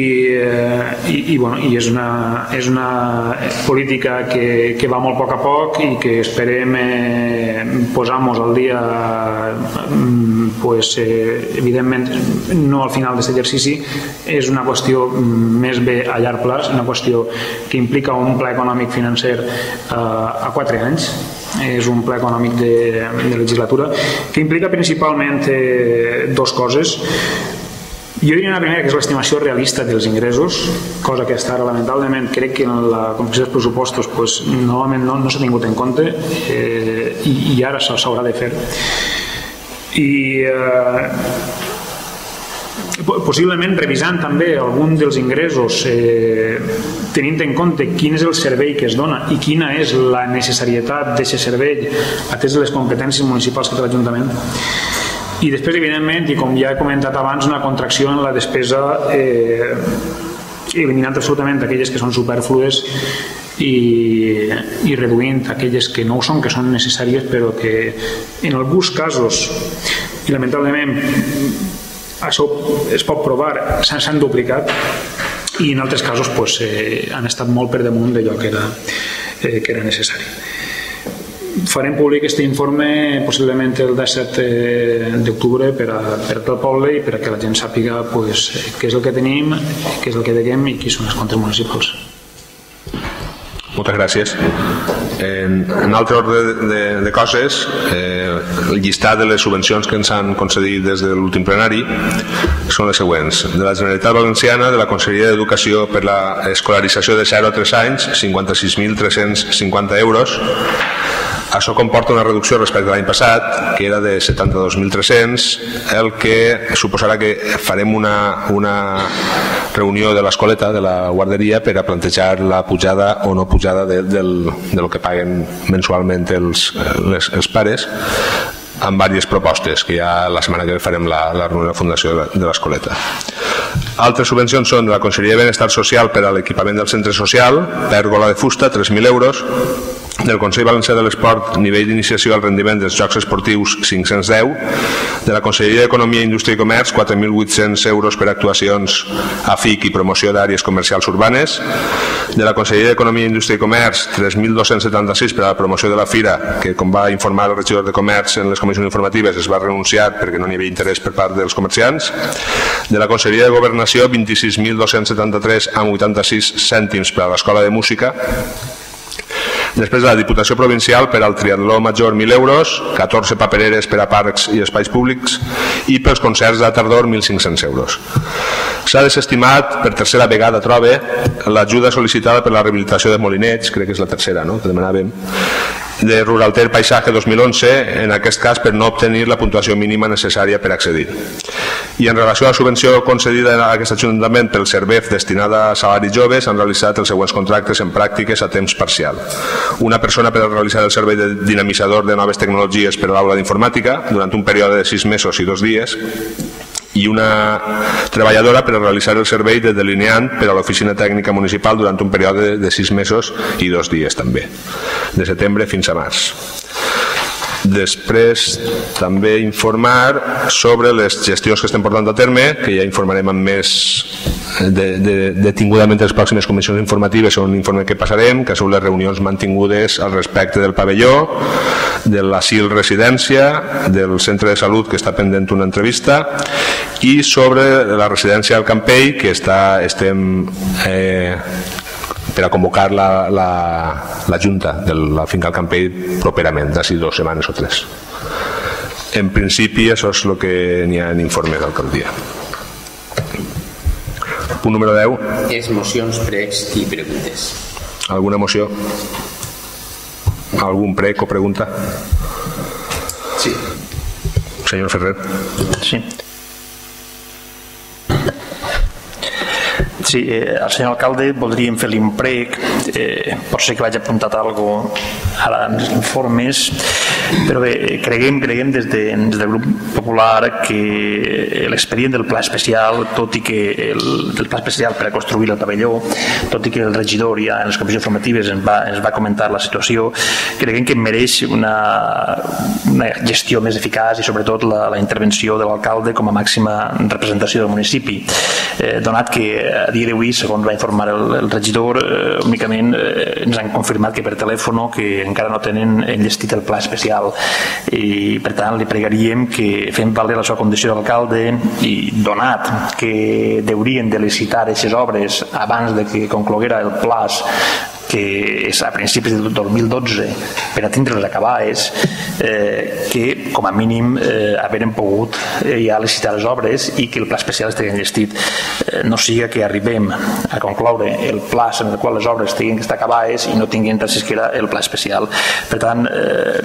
és una política que va molt a poc i que esperem posar-nos al dia, evidentment no al final d'aquest exercici. És una qüestió més bé a llarg plaç, una qüestió que implica un pla econòmic financer a 4 anys. És un ple econòmic de legislatura que implica principalment dues coses. Jo diria una primera, que és l'estimació realista dels ingressos, cosa que fins ara lamentablement crec que en la confecció dels pressupostos normalment no s'ha tingut en compte i ara s'haurà de fer. I possiblement revisant també algun dels ingressos, tenint en compte quin és el servei que es dona i quina és la necessarietat d'aquest servei atès les competències municipals que té l'Ajuntament. I després, evidentment, i com ja he comentat abans, una contracció en la despesa, eliminant absolutament aquelles que són superflues i reduint aquelles que no ho són, que són necessàries, però que en alguns casos, i lamentablement això es pot provar, s'han duplicat, i en altres casos han estat molt per damunt d'allò que era necessari. Farem públic aquest informe possiblement el 17 d'octubre per a tot el poble i per a que la gent sàpiga què és el que tenim, què és el que deguem i qui són els comptes municipals. Moltes gràcies. En altre ordre de coses, el llistat de les subvencions que ens han concedit des de l'últim plenari són les següents. De la Generalitat Valenciana, de la Conselleria d'Educació per l'escolarització de 0 a 3 anys, 56.350 euros. Això comporta una reducció respecte a l'any passat, que era de 72.300, el que suposarà que farem una reunió de l'escoleta, de la guarderia, per a plantejar la pujada o no pujada del que paguen mensualment els pares, amb diverses propostes, que ja la setmana que ve farem la reunió de la Fundació de l'Escoleta. Altres subvencions són de la Conselleria de Benestar Social per a l'equipament del centre social, pèrgola de fusta, 3.000 euros, del Consell Valencià de l'Esport, nivell d'iniciació al rendiment dels Jocs Esportius, 510, de la Conselleria d'Economia, Indústria i Comerç, 4.800 euros per actuacions a FIC i promoció d'àrees comercials urbanes, de la Conselleria d'Economia, Indústria i Comerç, 3.276 per a la promoció de la Fira, que com va informar el regidor de Comerç en les comissions informatives es va renunciar perquè no n'hi havia interès per part dels comerciants, de la Conselleria de Governació, 26.273 amb 86 cèntims per a l'Escola de Música. Després de la Diputació Provincial per al Triatló Major 1.000 euros, 14 papereres per a parcs i espais públics i pels concerts de tardor 1.500 euros. S'ha desestimat per tercera vegada, trobe, l'ajuda sol·licitada per la rehabilitació de Molinets, crec que és la tercera, no?, que demanàvem, de Ruralter Paisatge 2011, en aquest cas per no obtenir la puntuació mínima necessària per accedir. I en relació a la subvenció concedida a aquest Ajuntament pel Servef destinada a salaris joves, han realitzat els següents contractes en pràctiques a temps parcial. Una persona per a realitzar el servei de dinamitzador de noves tecnologies per a l'aula d'informàtica durant un període de 6 mesos i 2 dies, i una treballadora per a realitzar el servei de delineant per a l'oficina tècnica municipal durant un període de 6 mesos i 2 dies també, de setembre fins a març. Després també informar sobre les gestions que estem portant a terme, que ja informarem amb més detingudament les pròximes comissions informatives, un informe que passarem, que són les reunions mantingudes al respecte del pavelló, de l'asil residència, del centre de salut, que està pendent una entrevista, i sobre la residència del Campell, que estem per a convocar la Junta de la finca del Campell properament, d'ací 2 setmanes o 3. En principi, això és el que n'hi ha en informe d'alcaldia. Punt número 10. És mocions, pregs i preguntes. Alguna moció? Algun prec o pregunta? Sí. Senyor Ferrer. Sí. Sí, al senyor alcalde voldríem fer l'imprec, pot ser que vagi apuntat alguna cosa ara en els informes, Però bé, creguem des del grup popular que l'expedient del pla especial, tot i que el pla especial per a construir el pavelló, tot i que el regidor ja en les comissions formatives ens va comentar la situació, creguem que mereix una gestió més eficaç i sobretot la intervenció de l'alcalde com a màxima representació del municipi, donat que a dia d'avui, segons va informar el regidor, únicament ens han confirmat que per telèfon que encara no tenen enllestit el pla especial i per tant li pregaríem que fem valer la seva condició d'alcalde i donat que deurien de licitar aquestes obres abans de que concloguera el plaç que és a principis del 2012 per a tindre-les acabades, que com a mínim haverem pogut ja licitar les obres i que el pla especial estigui enllestit. No siga que arribem a concloure el pla en el qual les obres tinguin que estar acabades i no tinguin tan siquiera el pla especial. Per tant,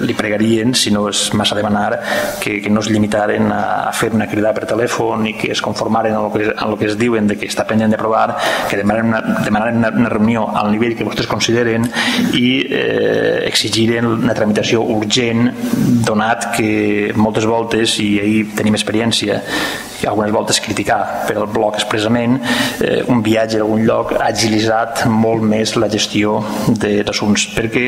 li pregarien, si no és massa demanar, que no es limitaren a fer una crida per telèfon i que es conformaren en el que es diuen de que està pendent d'aprovar, que demanaren una reunió al nivell que vostès consideren i exigiren una tramitació urgent, donat que moltes voltes, i ahir tenim experiència, i algunes voltes criticar per al bloc expressament, un viatge a algun lloc ha agilitzat molt més la gestió dels assumptes, perquè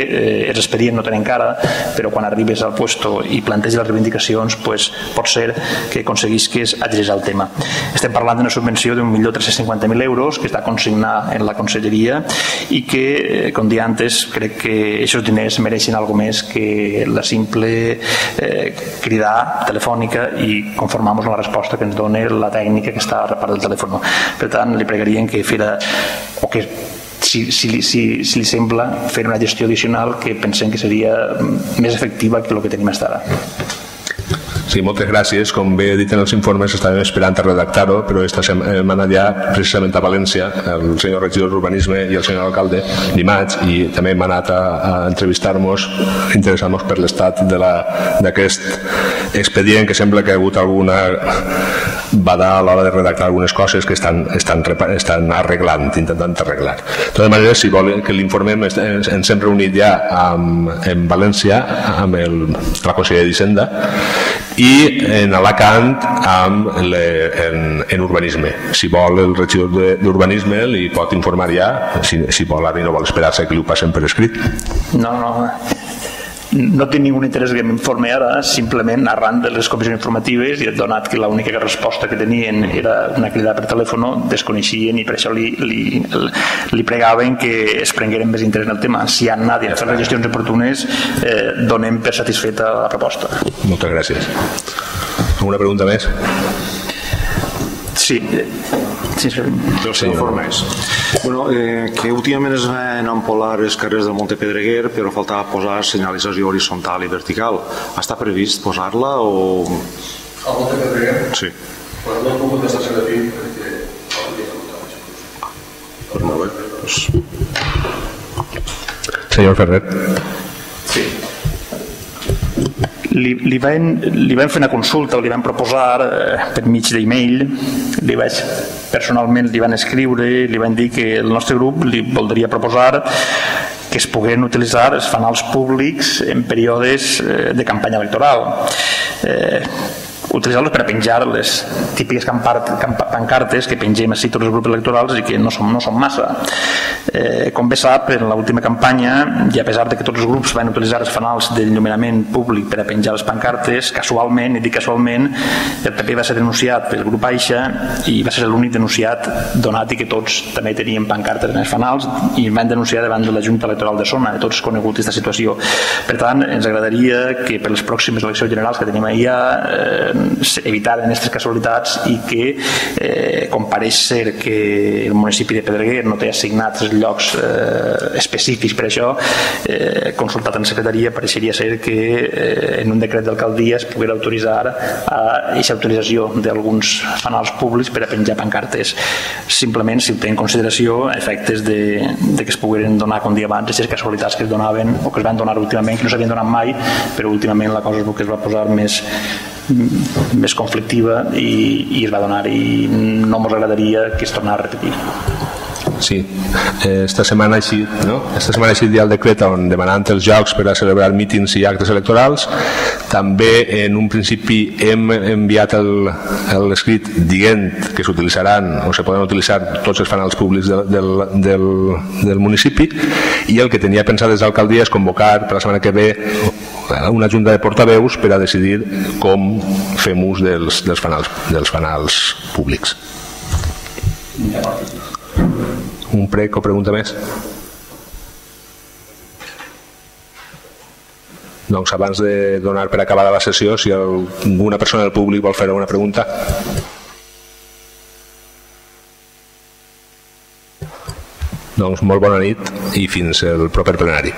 els expedients no tenen cara, però quan arribes al puesto i planteges les reivindicacions, pot ser que aconseguisques agilitzar el tema. Estem parlant d'una subvenció d'1.350.000 euros que està consignada en la conselleria i que, com deia antes, crec que aquests diners mereixen alguna més que la simple cridar telefònica i conformar-nos amb la resposta que ens dona la tècnica que està a part del telèfon. Per tant, li pregarien que fera, o que si li sembla, fer una gestió addicional que pensem que seria més efectiva que el que tenim fins ara. Sí, moltes gràcies. Com bé he dit en els informes, estàvem esperant a redactar-ho, però hem anat ja precisament a València, el senyor regidor d'Urbanisme i el senyor alcalde, dimarts, i també hem anat a entrevistar-nos, interessar-nos per l'estat d'aquest expedient, que sembla que ha hagut alguna badar a l'hora de redactar algunes coses que estan arreglant, intentant arreglar. De totes maneres, si volen que l'informem, ens hem reunit ja en València amb la Conselleria d'Hisenda i en Alacant en Urbanisme. Si vol el regidor d'Urbanisme li pot informar ja, si vol ara i no vol esperar-se que li ho passen per escrit. No tinc ningun interès que m'informi ara, simplement arran de les comissions informatives i donat que l'única resposta que tenien era una crida per telèfon, desconeixien i per això li pregaven que es prengueren més interès en el tema. Si han anat a fer les gestions oportunes, donem per satisfeta la proposta. Moltes gràcies. Alguna pregunta més? Sí. Del senyor Formés. Que últimament es van empollar els carrers del Monte Pedreguer, però faltava posar senyalització horitzontal i vertical. Està previst posar-la o...? Al Monte Pedreguer? Sí. Però no he pogut estar sent aquí perquè... Pues molt bé. Senyor Ferrer. Sí. Li vam fer una consulta, li vam proposar per mig d'e-mail, personalment li van escriure, li van dir que el nostre grup li voldria proposar que es pogueren utilitzar els fanals públics en períodes de campanya electoral. Utilitzar-los per a penjar les típiques pancartes que pengem així tots els grups electorals i que no són massa. Com bé sap, en l'última campanya, i a pesar de que tots els grups van utilitzar els fanals d'il·luminament públic per a penjar les pancartes, casualment, i dic casualment, el PP va ser denunciat pel grup Aixa i va ser l'únic denunciat, donat i que tots també tenien pancartes en els fanals i van denunciar davant de la Junta Electoral de Zona, de tots conegut aquesta situació. Per tant, ens agradaria que per les pròximes eleccions generals que tenim allà evitaren aquestes casualitats i que, com pareix ser que el municipi de Pedreguer no té assignats els llocs específics per això, consultat en secretaria, pareixeria ser que en un decret d'alcaldia es poguera autoritzar aquesta utilització d'alguns fanals públics per a penjar pancartes. Simplement, si ho té en consideració, a efectes de que es pogueren donar, com dia abans, aquestes casualitats que es donaven o que es van donar últimament, que no s'havien donat mai, però últimament la cosa és que es va posar més conflictiva i es va donar, i no ens agradaria que es tornés a repetir. Sí, esta setmana ha eixit ja el decret on demanant els jocs per a celebrar mítings i actes electorals. També en un principi hem enviat l'escrit dient que s'utilitzaran o se poden utilitzar tots els fanals públics del municipi, i el que tenia pensat des d'alcaldia és convocar per la setmana que ve una junta de portaveus per a decidir com fem ús dels fanals públics. Un prec o pregunta més? Doncs abans de donar per acabada la sessió, si alguna persona del públic vol fer alguna pregunta. Doncs molt bona nit i fins el proper plenari.